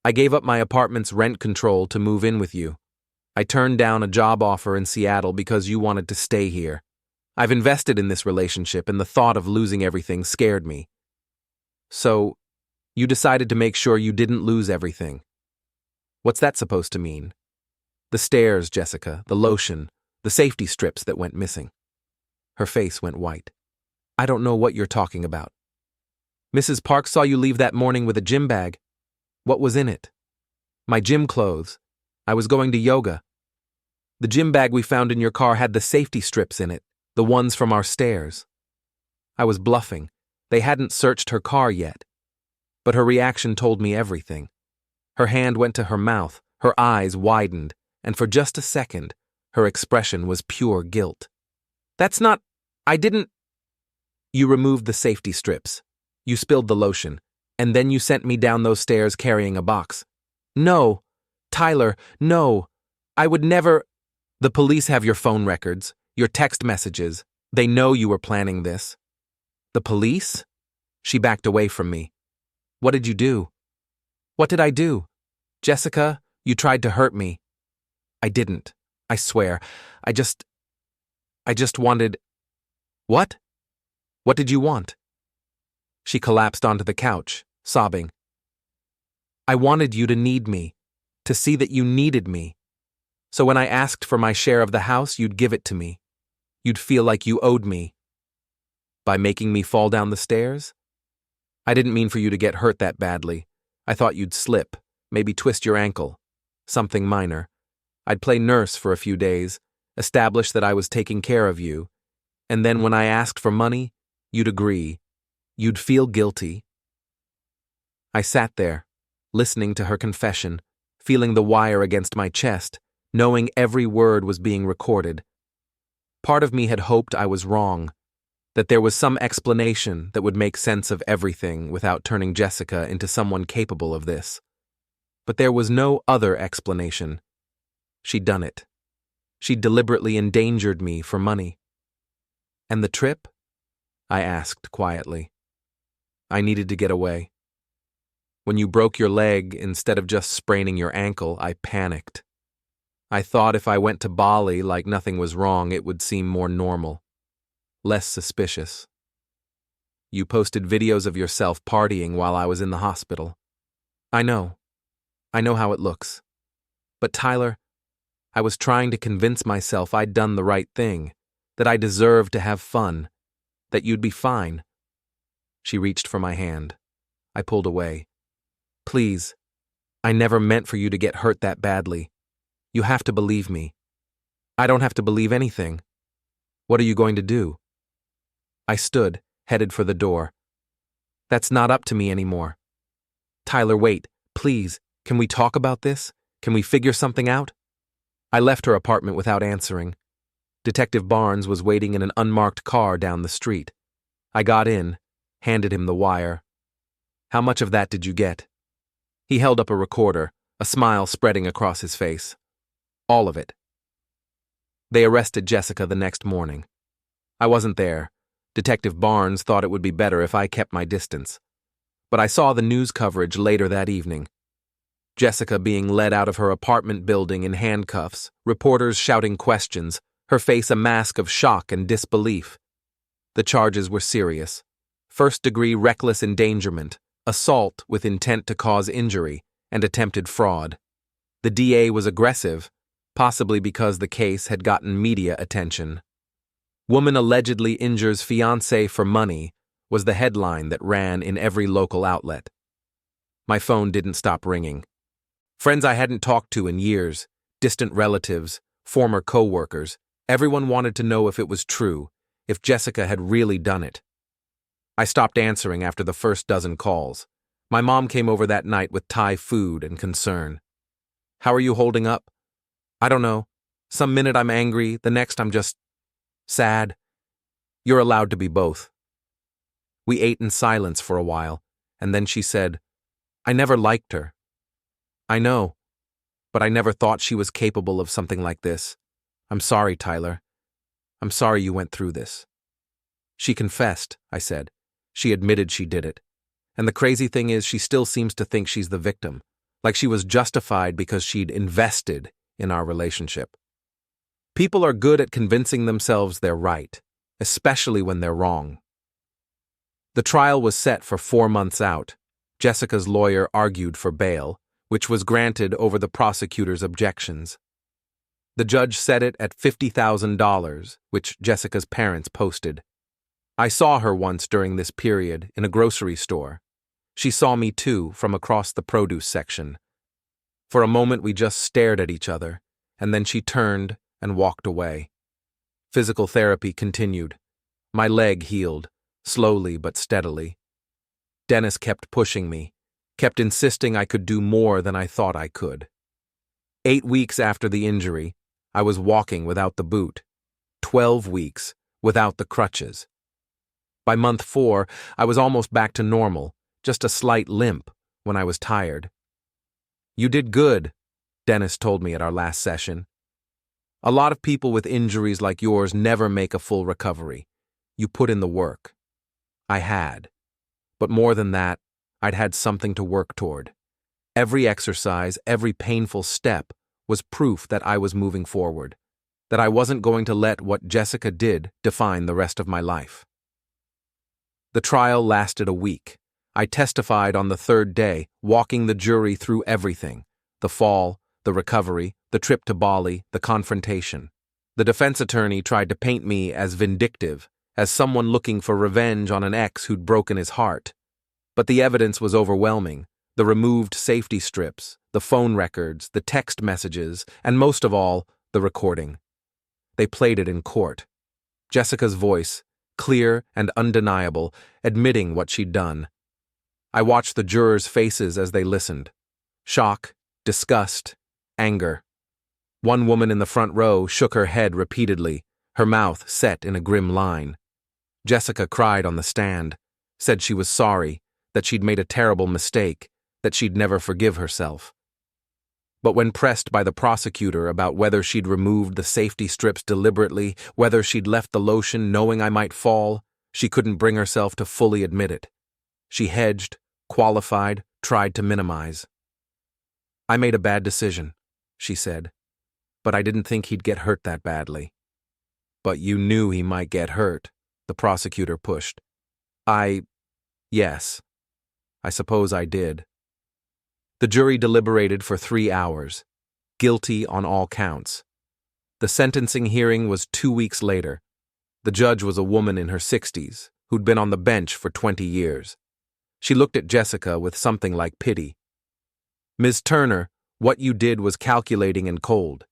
I gave up my apartment's rent control to move in with you. I turned down a job offer in Seattle because you wanted to stay here. I've invested in this relationship, and the thought of losing everything scared me. So, you decided to make sure you didn't lose everything. What's that supposed to mean? The stairs, Jessica, the lotion, the safety strips that went missing. Her face went white. I don't know what you're talking about. Mrs. Park saw you leave that morning with a gym bag. What was in it? My gym clothes. I was going to yoga. The gym bag we found in your car had the safety strips in it, the ones from our stairs. I was bluffing. They hadn't searched her car yet. But her reaction told me everything. Her hand went to her mouth, her eyes widened, and for just a second, her expression was pure guilt. I didn't. You removed the safety strips. You spilled the lotion, and then you sent me down those stairs carrying a box. No, Tyler, no. I would never. The police have your phone records, your text messages. They know you were planning this. The police? She backed away from me. What did you do? What did I do? Jessica, you tried to hurt me. I didn't. I swear. I just wanted. What? What did you want? She collapsed onto the couch, sobbing. I wanted you to need me, to see that you needed me. So when I asked for my share of the house, you'd give it to me. You'd feel like you owed me. By making me fall down the stairs? I didn't mean for you to get hurt that badly. I thought you'd slip, maybe twist your ankle. Something minor. I'd play nurse for a few days, establish that I was taking care of you, and then when I asked for money, you'd agree. You'd feel guilty. I sat there, listening to her confession, feeling the wire against my chest, knowing every word was being recorded. Part of me had hoped I was wrong, that there was some explanation that would make sense of everything without turning Jessica into someone capable of this. But there was no other explanation. She'd done it. She'd deliberately endangered me for money. And the trip? I asked quietly. I needed to get away. When you broke your leg, instead of just spraining your ankle, I panicked. I thought if I went to Bali like nothing was wrong, it would seem more normal, less suspicious. You posted videos of yourself partying while I was in the hospital. I know how it looks. But Tyler, I was trying to convince myself I'd done the right thing, that I deserved to have fun, that you'd be fine. She reached for my hand. I pulled away. Please, I never meant for you to get hurt that badly. You have to believe me. I don't have to believe anything. What are you going to do? I stood, headed for the door. That's not up to me anymore. Tyler, wait, please. Can we talk about this? Can we figure something out? I left her apartment without answering. Detective Barnes was waiting in an unmarked car down the street. I got in, handed him the wire. How much of that did you get? He held up a recorder, a smile spreading across his face. All of it. They arrested Jessica the next morning. I wasn't there. Detective Barnes thought it would be better if I kept my distance. But I saw the news coverage later that evening. Jessica being led out of her apartment building in handcuffs, reporters shouting questions, her face a mask of shock and disbelief. The charges were serious. First-degree reckless endangerment, assault with intent to cause injury, and attempted fraud. The DA was aggressive, possibly because the case had gotten media attention. Woman allegedly injures fiancé for money was the headline that ran in every local outlet. My phone didn't stop ringing. Friends I hadn't talked to in years, distant relatives, former co-workers, everyone wanted to know if it was true, if Jessica had really done it. I stopped answering after the first dozen calls. My mom came over that night with Thai food and concern. "How are you holding up?" "I don't know. Some minute I'm angry, the next I'm just sad." "You're allowed to be both." We ate in silence for a while, and then she said, "I never liked her." "I know, but I never thought she was capable of something like this. I'm sorry, Tyler. I'm sorry you went through this." "She confessed," I said. "She admitted she did it. And the crazy thing is she still seems to think she's the victim, like she was justified because she'd invested in our relationship." People are good at convincing themselves they're right, especially when they're wrong. The trial was set for 4 months out. Jessica's lawyer argued for bail, which was granted over the prosecutor's objections. The judge set it at $50,000, which Jessica's parents posted. I saw her once during this period in a grocery store. She saw me too from across the produce section. For a moment we just stared at each other, and then she turned and walked away. Physical therapy continued. My leg healed, slowly but steadily. Dennis kept pushing me, kept insisting I could do more than I thought I could. 8 weeks after the injury, I was walking without the boot. 12 weeks without the crutches. By month 4, I was almost back to normal, just a slight limp when I was tired. "You did good," Dennis told me at our last session. "A lot of people with injuries like yours never make a full recovery. You put in the work." I had. But more than that, I'd had something to work toward. Every exercise, every painful step was proof that I was moving forward, that I wasn't going to let what Jessica did define the rest of my life. The trial lasted a week. I testified on the 3rd day, walking the jury through everything: the fall, the recovery, the trip to Bali, the confrontation. The defense attorney tried to paint me as vindictive, as someone looking for revenge on an ex who'd broken his heart. But the evidence was overwhelming: the removed safety strips, the phone records, the text messages, and most of all, the recording. They played it in court. Jessica's voice, clear and undeniable, admitting what she'd done. I watched the jurors' faces as they listened. Shock, disgust, anger. One woman in the front row shook her head repeatedly, her mouth set in a grim line. Jessica cried on the stand, said she was sorry, that she'd made a terrible mistake, that she'd never forgive herself. But when pressed by the prosecutor about whether she'd removed the safety strips deliberately, whether she'd left the lotion knowing I might fall, she couldn't bring herself to fully admit it. She hedged, qualified, tried to minimize. "I made a bad decision," she said, "but I didn't think he'd get hurt that badly." "But you knew he might get hurt," the prosecutor pushed. Yes, I suppose I did." The jury deliberated for 3 hours, guilty on all counts. The sentencing hearing was 2 weeks later. The judge was a woman in her 60s, who'd been on the bench for 20 years. She looked at Jessica with something like pity. "Ms. Turner, what you did was calculating and cold.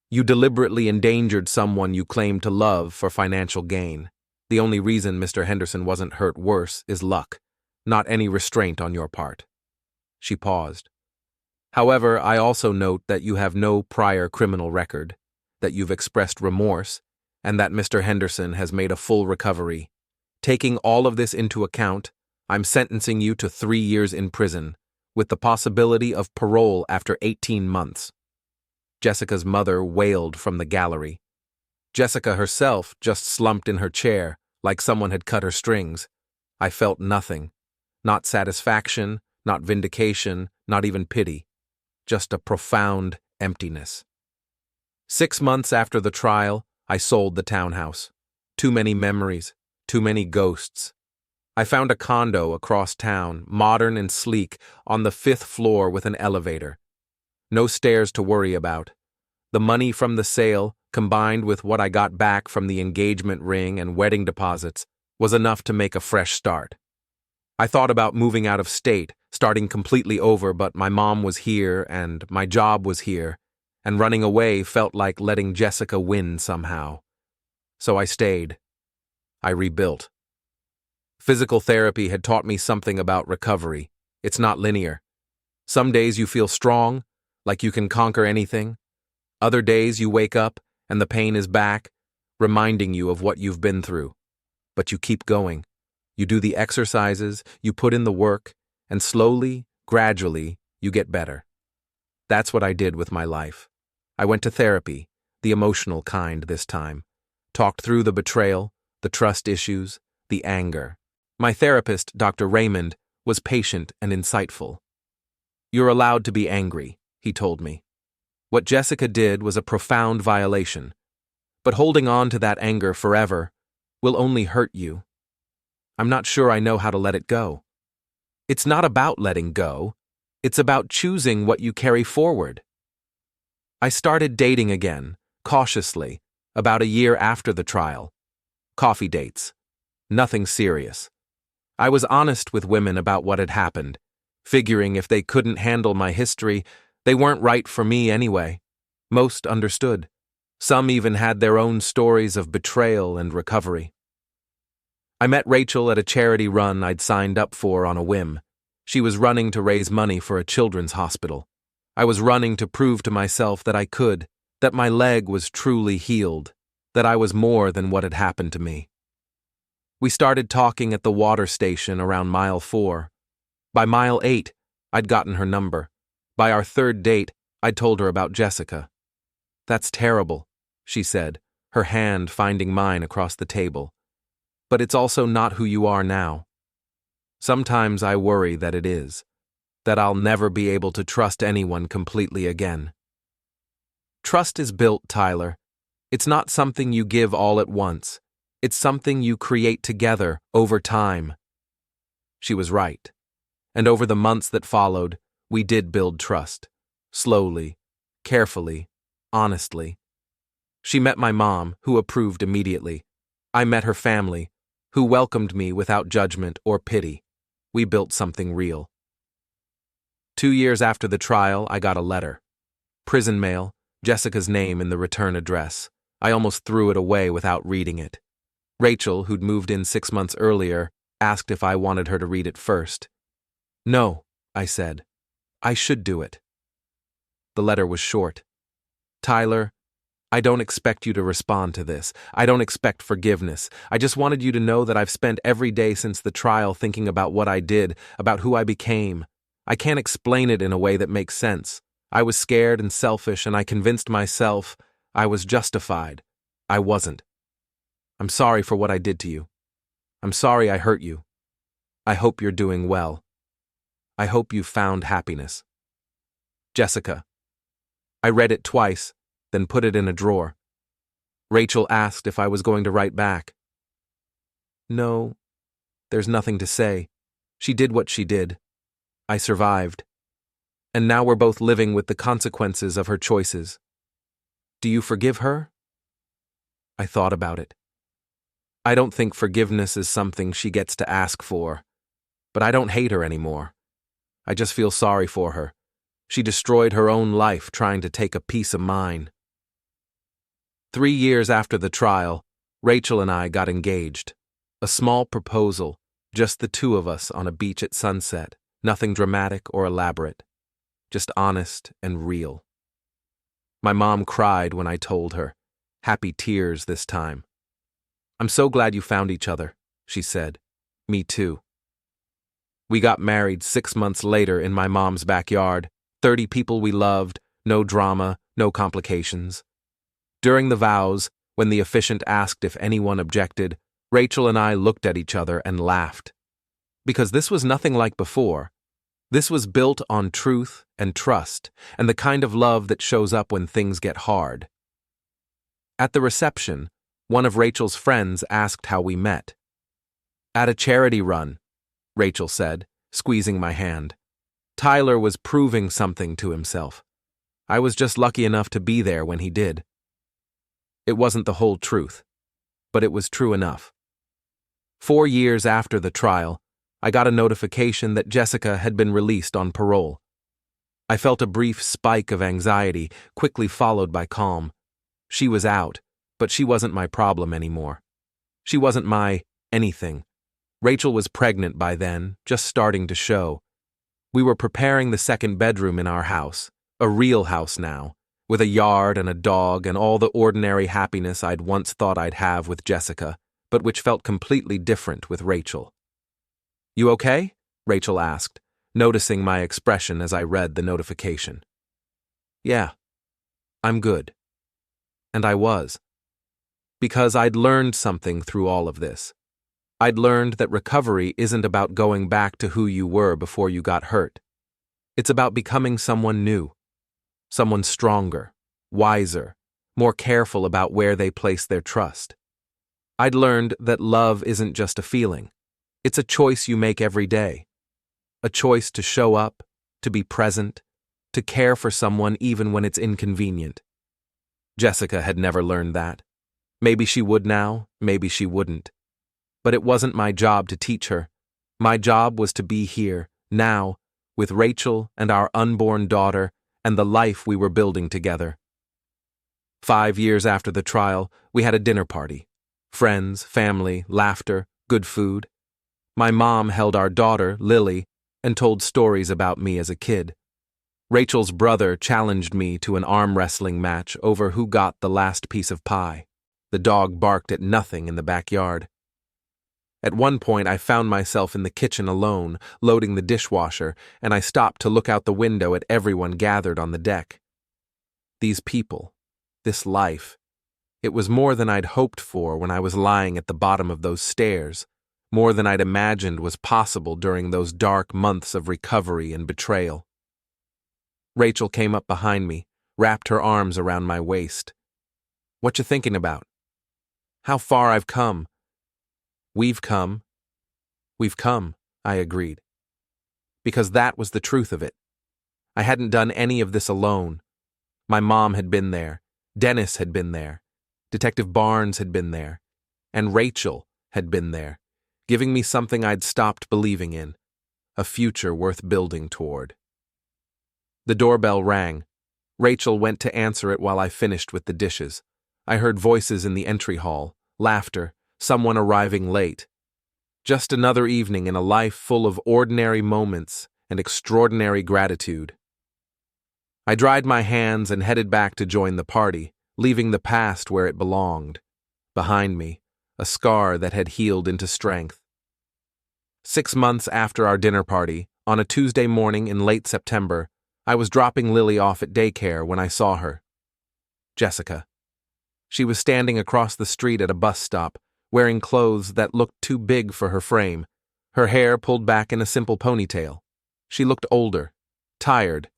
You deliberately endangered someone you claimed to love for financial gain. The only reason Mr. Henderson wasn't hurt worse is luck, not any restraint on your part." She paused. "However, I also note that you have no prior criminal record, that you've expressed remorse, and that Mr. Henderson has made a full recovery. Taking all of this into account, I'm sentencing you to 3 years in prison, with the possibility of parole after 18 months. Jessica's mother wailed from the gallery. Jessica herself just slumped in her chair, like someone had cut her strings. I felt nothing. Not satisfaction, not vindication, not even pity. just a profound emptiness. 6 months after the trial, I sold the townhouse. Too many memories, too many ghosts. I found a condo across town, modern and sleek, on the 5th floor with an elevator. No stairs to worry about. The money from the sale, combined with what I got back from the engagement ring and wedding deposits, was enough to make a fresh start. I thought about moving out of state, starting completely over, but my mom was here and my job was here, and running away felt like letting Jessica win somehow. So I stayed. I rebuilt. Physical therapy had taught me something about recovery. It's not linear. Some days you feel strong, like you can conquer anything. Other days you wake up and the pain is back, reminding you of what you've been through. But you keep going. You do the exercises, you put in the work, and slowly, gradually, you get better. That's what I did with my life. I went to therapy, the emotional kind this time. Talked through the betrayal, the trust issues, the anger. My therapist, Dr. Raymond, was patient and insightful. "You're allowed to be angry," he told me. "What Jessica did was a profound violation, but holding on to that anger forever will only hurt you. I'm not sure I know how to let it go." It's not about letting go. It's about choosing what you carry forward. I started dating again, cautiously, about a year after the trial. Coffee dates. Nothing serious. I was honest with women about what had happened, figuring if they couldn't handle my history, they weren't right for me anyway. Most understood. Some even had their own stories of betrayal and recovery. I met Rachel at a charity run I'd signed up for on a whim. She was running to raise money for a children's hospital. I was running to prove to myself that I could, that my leg was truly healed, that I was more than what had happened to me. We started talking at the water station around mile 4. By mile 8, I'd gotten her number. By our 3rd date, I'd told her about Jessica. "That's terrible," she said, her hand finding mine across the table. "But it's also not who you are now." Sometimes I worry that it is, that I'll never be able to trust anyone completely again. Trust is built, Tyler. It's not something you give all at once. It's something you create together over time. She was right. And over the months that followed, we did build trust. Slowly, carefully, honestly. She met my mom, who approved immediately. I met her family, who welcomed me without judgment or pity. We built something real. 2 years after the trial, I got a letter. Prison mail, Jessica's name in the return address. I almost threw it away without reading it. Rachel, who'd moved in 6 months earlier, asked if I wanted her to read it first. "No," I said. "I should do it." The letter was short. "Tyler, I don't expect you to respond to this. I don't expect forgiveness. I just wanted you to know that I've spent every day since the trial thinking about what I did, about who I became. I can't explain it in a way that makes sense. I was scared and selfish, and I convinced myself I was justified. I wasn't. I'm sorry for what I did to you. I'm sorry I hurt you. I hope you're doing well. I hope you found happiness. Jessica." I read it twice, then put it in a drawer. Rachel asked if I was going to write back. "No, there's nothing to say. She did what she did. I survived. And now we're both living with the consequences of her choices. Do you forgive her?" I thought about it. I don't think forgiveness is something she gets to ask for, but I don't hate her anymore. I just feel sorry for her. She destroyed her own life trying to take a piece of mine. 3 years after the trial, Rachel and I got engaged. A small proposal, just the two of us on a beach at sunset, nothing dramatic or elaborate, just honest and real. My mom cried when I told her, happy tears this time. "I'm so glad you found each other," she said. "Me too." We got married 6 months later in my mom's backyard, 30 people we loved, no drama, no complications. During the vows, when the officiant asked if anyone objected, Rachel and I looked at each other and laughed. Because this was nothing like before. This was built on truth and trust, and the kind of love that shows up when things get hard. At the reception, one of Rachel's friends asked how we met. "At a charity run," Rachel said, squeezing my hand. "Tyler was proving something to himself. I was just lucky enough to be there when he did." It wasn't the whole truth, but it was true enough. 4 years after the trial, I got a notification that Jessica had been released on parole. I felt a brief spike of anxiety, quickly followed by calm. She was out, but she wasn't my problem anymore. She wasn't my anything. Rachel was pregnant by then, just starting to show. We were preparing the second bedroom in our house, a real house now, with a yard and a dog and all the ordinary happiness I'd once thought I'd have with Jessica, but which felt completely different with Rachel. "You okay?" Rachel asked, noticing my expression as I read the notification. "Yeah, I'm good." And I was. Because I'd learned something through all of this. I'd learned that recovery isn't about going back to who you were before you got hurt. It's about becoming someone new, someone stronger, wiser, more careful about where they place their trust. I'd learned that love isn't just a feeling. It's a choice you make every day. A choice to show up, to be present, to care for someone even when it's inconvenient. Jessica had never learned that. Maybe she would now, maybe she wouldn't. But it wasn't my job to teach her. My job was to be here, now, with Rachel and our unborn daughter and the life we were building together. 5 years after the trial, we had a dinner party. Friends, family, laughter, good food. My mom held our daughter, Lily, and told stories about me as a kid. Rachel's brother challenged me to an arm wrestling match over who got the last piece of pie. The dog barked at nothing in the backyard. At one point, I found myself in the kitchen alone, loading the dishwasher, and I stopped to look out the window at everyone gathered on the deck. These people, this life, it was more than I'd hoped for when I was lying at the bottom of those stairs, more than I'd imagined was possible during those dark months of recovery and betrayal. Rachel came up behind me, wrapped her arms around my waist. "What you thinking about?" "How far I've come." We've come, I agreed. Because that was the truth of it. I hadn't done any of this alone. My mom had been there, Dennis had been there, Detective Barnes had been there, and Rachel had been there, giving me something I'd stopped believing in, a future worth building toward. The doorbell rang. Rachel went to answer it while I finished with the dishes. I heard voices in the entry hall, laughter, someone arriving late. Just another evening in a life full of ordinary moments and extraordinary gratitude. I dried my hands and headed back to join the party, leaving the past where it belonged. Behind me, a scar that had healed into strength. 6 months after our dinner party, on a Tuesday morning in late September, I was dropping Lily off at daycare when I saw her. Jessica. She was standing across the street at a bus stop, wearing clothes that looked too big for her frame, her hair pulled back in a simple ponytail. She looked older, tired,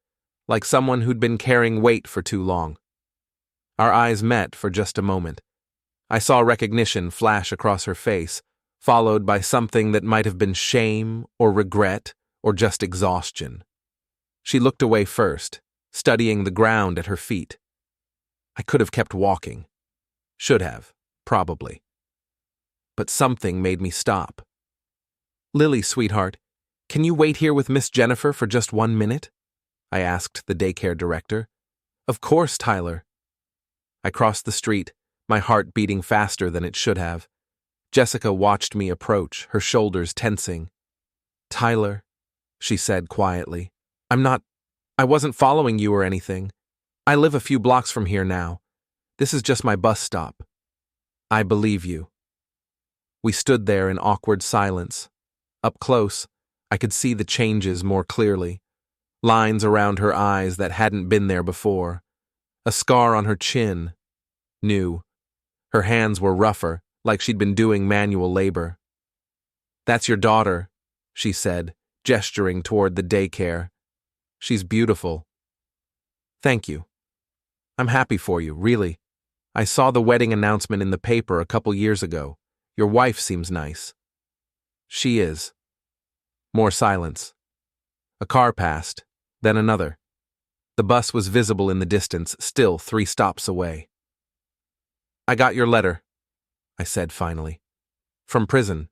like someone who'd been carrying weight for too long. Our eyes met for just a moment. I saw recognition flash across her face, followed by something that might have been shame or regret or just exhaustion. She looked away first, studying the ground at her feet. I could have kept walking. Should have, probably. But something made me stop. "Lily, sweetheart, can you wait here with Miss Jennifer for just 1 minute?" I asked the daycare director. "Of course, Tyler." I crossed the street, my heart beating faster than it should have. Jessica watched me approach, her shoulders tensing. "Tyler," she said quietly, I wasn't following you or anything. I live a few blocks from here now. This is just my bus stop." "I believe you." We stood there in awkward silence. Up close, I could see the changes more clearly. Lines around her eyes that hadn't been there before. A scar on her chin. New. Her hands were rougher, like she'd been doing manual labor. "That's your daughter," she said, gesturing toward the daycare. She's beautiful. Thank you. I'm happy for you, really. I saw the wedding announcement in the paper a couple years ago. Your wife seems nice. She is. More silence. A car passed, then another. The bus was visible in the distance, still 3 stops away. I got your letter, I said finally. From prison.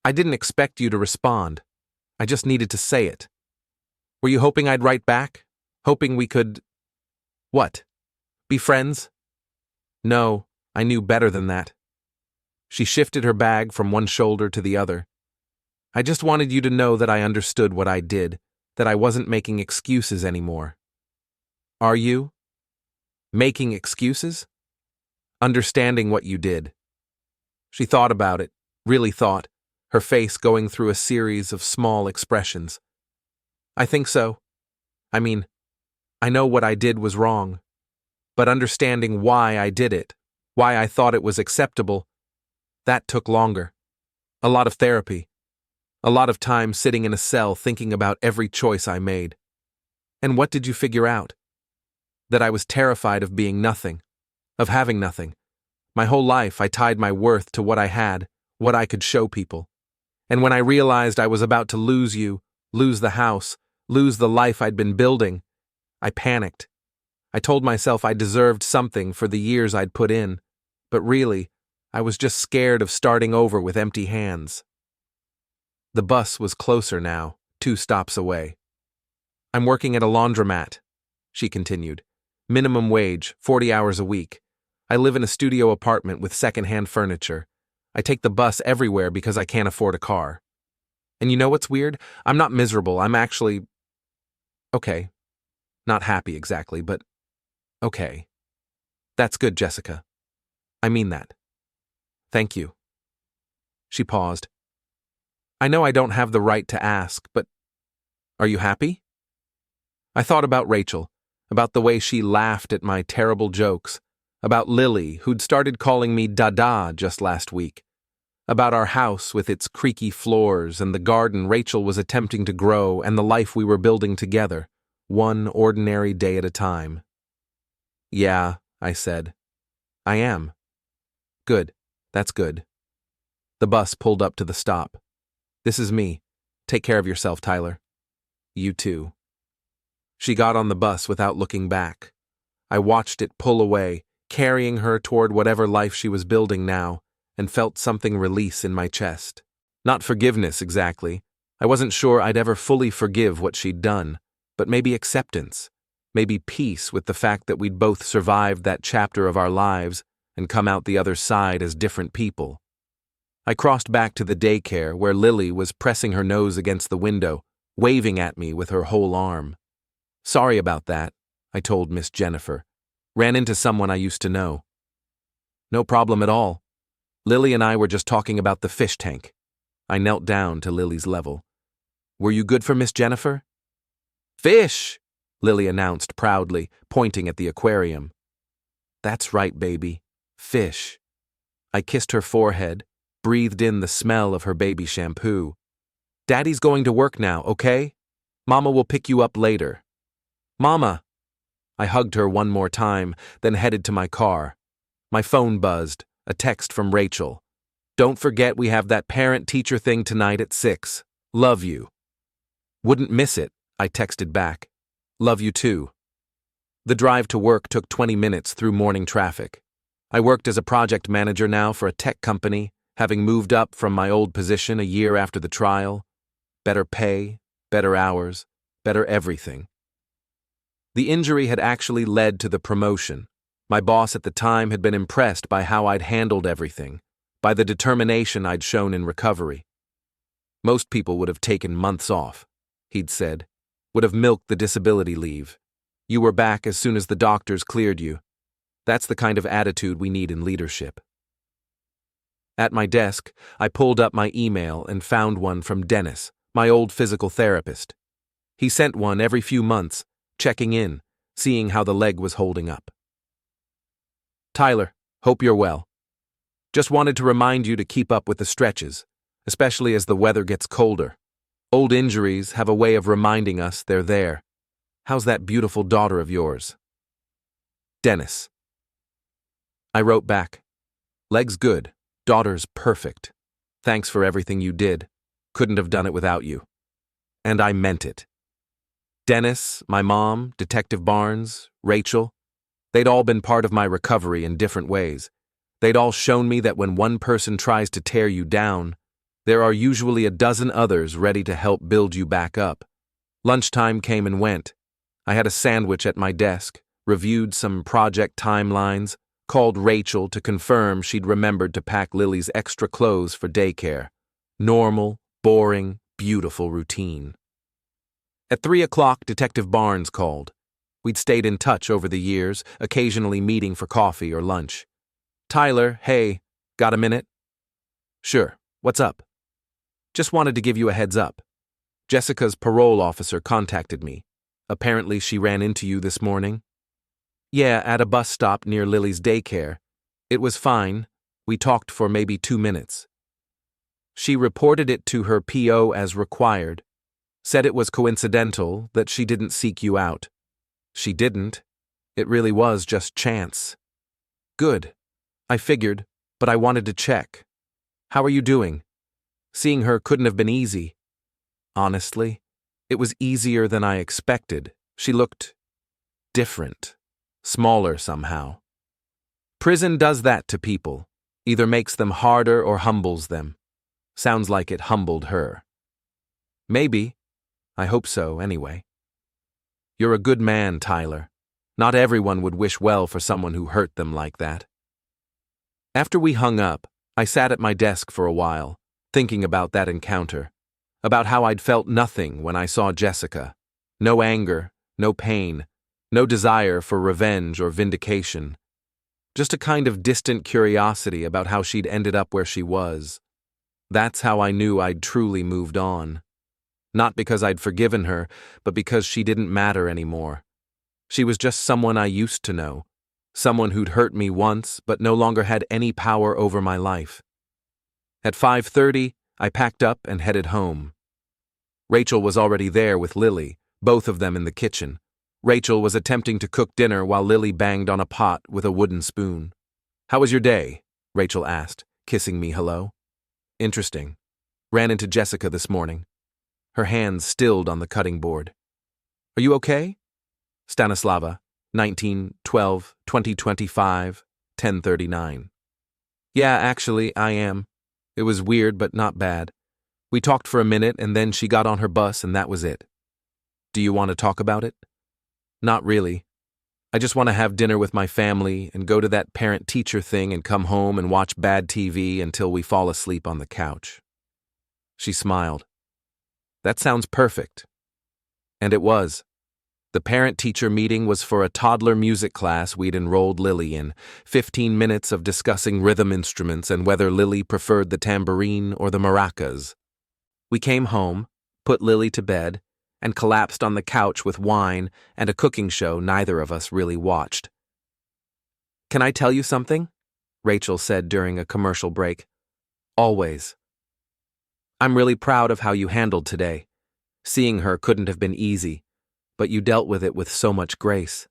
I didn't expect you to respond. I just needed to say it. Were you hoping I'd write back? Hoping we could… What? Be friends? No, I knew better than that. She shifted her bag from one shoulder to the other. I just wanted you to know that I understood what I did, that I wasn't making excuses anymore. Are you? Making excuses? Understanding what you did. She thought about it, really thought, her face going through a series of small expressions. I think so. I mean, I know what I did was wrong, but understanding why I did it, why I thought it was acceptable, that took longer. A lot of therapy. A lot of time sitting in a cell thinking about every choice I made. And what did you figure out? That I was terrified of being nothing, of having nothing. My whole life I tied my worth to what I had, what I could show people. And when I realized I was about to lose you, lose the house, lose the life I'd been building, I panicked. I told myself I deserved something for the years I'd put in, but really, I was just scared of starting over with empty hands. The bus was closer now, 2 stops away. I'm working at a laundromat, she continued. Minimum wage, 40 hours a week. I live in a studio apartment with second-hand furniture. I take the bus everywhere because I can't afford a car. And you know what's weird? I'm not miserable, I'm actually… okay. Not happy exactly, but okay. That's good, Jessica. I mean that. Thank you. She paused. I know I don't have the right to ask, but are you happy? I thought about Rachel, about the way she laughed at my terrible jokes, about Lily, who'd started calling me Dada just last week, about our house with its creaky floors and the garden Rachel was attempting to grow and the life we were building together, one ordinary day at a time. Yeah, I said. I am. Good, that's good. The bus pulled up to the stop. This is me. Take care of yourself, Tyler. You too. She got on the bus without looking back. I watched it pull away, carrying her toward whatever life she was building now, and felt something release in my chest. Not forgiveness, exactly. I wasn't sure I'd ever fully forgive what she'd done, but maybe acceptance, maybe peace with the fact that we'd both survived that chapter of our lives and come out the other side as different people. I crossed back to the daycare where Lily was pressing her nose against the window, waving at me with her whole arm. Sorry about that, I told Miss Jennifer. Ran into someone I used to know. No problem at all. Lily and I were just talking about the fish tank. I knelt down to Lily's level. Were you good for Miss Jennifer? Fish, Lily announced proudly, pointing at the aquarium. That's right, baby. Fish. I kissed her forehead, breathed in the smell of her baby shampoo. Daddy's going to work now, okay? Mama will pick you up later. Mama! I hugged her one more time, then headed to my car. My phone buzzed, a text from Rachel. Don't forget we have that parent-teacher thing tonight at 6. Love you. Wouldn't miss it, I texted back. Love you too. The drive to work took 20 minutes through morning traffic. I worked as a project manager now for a tech company, having moved up from my old position a year after the trial. Better pay, better hours, better everything. The injury had actually led to the promotion. My boss at the time had been impressed by how I'd handled everything, by the determination I'd shown in recovery. Most people would have taken months off, he'd said, would have milked the disability leave. You were back as soon as the doctors cleared you. That's the kind of attitude we need in leadership. At my desk, I pulled up my email and found one from Dennis, my old physical therapist. He sent one every few months, checking in, seeing how the leg was holding up. Tyler, hope you're well. Just wanted to remind you to keep up with the stretches, especially as the weather gets colder. Old injuries have a way of reminding us they're there. How's that beautiful daughter of yours? Dennis. I wrote back. Leg's good. Daughter's perfect. Thanks for everything you did. Couldn't have done it without you. And I meant it. Dennis, my mom, Detective Barnes, Rachel, they'd all been part of my recovery in different ways. They'd all shown me that when one person tries to tear you down, there are usually a dozen others ready to help build you back up. Lunchtime came and went. I had a sandwich at my desk, reviewed some project timelines, called Rachel to confirm she'd remembered to pack Lily's extra clothes for daycare. Normal, boring, beautiful routine. At 3 o'clock, Detective Barnes called. We'd stayed in touch over the years, occasionally meeting for coffee or lunch. Tyler, hey, got a minute? Sure, what's up? Just wanted to give you a heads up. Jessica's parole officer contacted me. Apparently she ran into you this morning. Yeah, at a bus stop near Lily's daycare. It was fine. We talked for maybe 2 minutes. She reported it to her PO as required. Said it was coincidental that she didn't seek you out. She didn't. It really was just chance. Good. I figured, but I wanted to check. How are you doing? Seeing her couldn't have been easy. Honestly, it was easier than I expected. She looked different, smaller somehow. Prison does that to people, either makes them harder or humbles them. Sounds like it humbled her. Maybe. I hope so, anyway. You're a good man, Tyler. Not everyone would wish well for someone who hurt them like that. After we hung up, I sat at my desk for a while, thinking about that encounter, about how I'd felt nothing when I saw Jessica. No anger, no pain, no desire for revenge or vindication. Just a kind of distant curiosity about how she'd ended up where she was. That's how I knew I'd truly moved on. Not because I'd forgiven her, but because she didn't matter anymore. She was just someone I used to know, someone who'd hurt me once but no longer had any power over my life. At 5:30, I packed up and headed home. Rachel was already there with Lily, both of them in the kitchen. Rachel was attempting to cook dinner while Lily banged on a pot with a wooden spoon. How was your day? Rachel asked, kissing me hello. Interesting. Ran into Jessica this morning. Her hands stilled on the cutting board. Are you okay? Stanislava, 19/12/2025, 10:39. Yeah, actually, I am. It was weird, but not bad. We talked for a minute, and then she got on her bus, and that was it. Do you want to talk about it? Not really. I just want to have dinner with my family and go to that parent-teacher thing and come home and watch bad TV until we fall asleep on the couch. She smiled. That sounds perfect. And it was. The parent-teacher meeting was for a toddler music class we'd enrolled Lily in, 15 minutes of discussing rhythm instruments and whether Lily preferred the tambourine or the maracas. We came home, put Lily to bed, and collapsed on the couch with wine and a cooking show neither of us really watched. Can I tell you something? Rachel said during a commercial break. Always. I'm really proud of how you handled today. Seeing her couldn't have been easy, but you dealt with it with so much grace.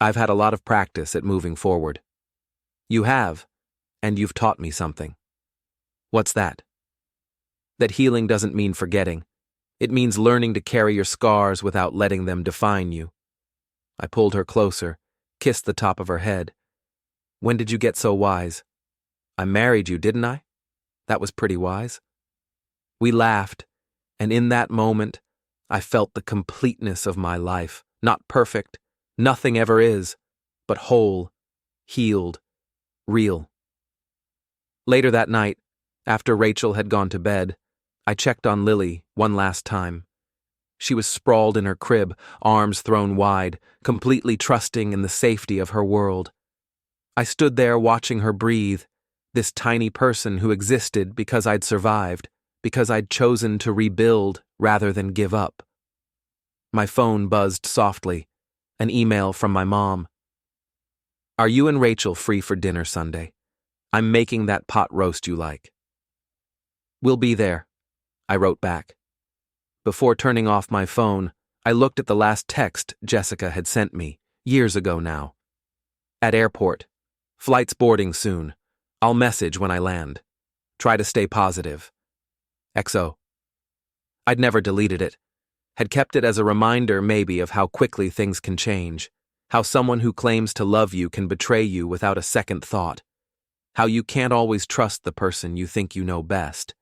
I've had a lot of practice at moving forward. You have, and you've taught me something. What's that? That healing doesn't mean forgetting. It means learning to carry your scars without letting them define you. I pulled her closer, kissed the top of her head. When did you get so wise? I married you, didn't I? That was pretty wise. We laughed, and in that moment, I felt the completeness of my life. Not perfect, nothing ever is, but whole, healed, real. Later that night, after Rachel had gone to bed, I checked on Lily one last time. She was sprawled in her crib, arms thrown wide, completely trusting in the safety of her world. I stood there watching her breathe, this tiny person who existed because I'd survived, because I'd chosen to rebuild rather than give up. My phone buzzed softly, an email from my mom. Are you and Rachel free for dinner Sunday? I'm making that pot roast you like. We'll be there, I wrote back. Before turning off my phone, I looked at the last text Jessica had sent me, years ago now. At airport. Flight's boarding soon. I'll message when I land. Try to stay positive. XO. I'd never deleted it. Had kept it as a reminder maybe of how quickly things can change. How someone who claims to love you can betray you without a second thought. How you can't always trust the person you think you know best.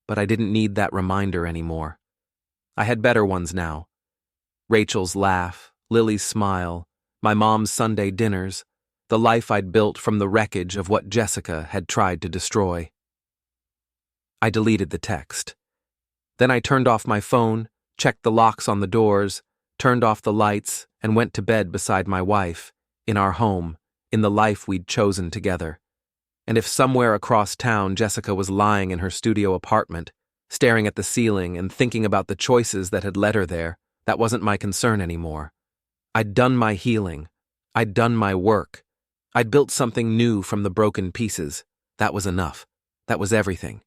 But I didn't need that reminder anymore. I had better ones now. Rachel's laugh, Lily's smile, my mom's Sunday dinners, the life I'd built from the wreckage of what Jessica had tried to destroy. I deleted the text. Then I turned off my phone, checked the locks on the doors, turned off the lights, and went to bed beside my wife, in our home, in the life we'd chosen together. And if somewhere across town Jessica was lying in her studio apartment, staring at the ceiling and thinking about the choices that had led her there, that wasn't my concern anymore. I'd done my healing. I'd done my work. I'd built something new from the broken pieces. That was enough. That was everything.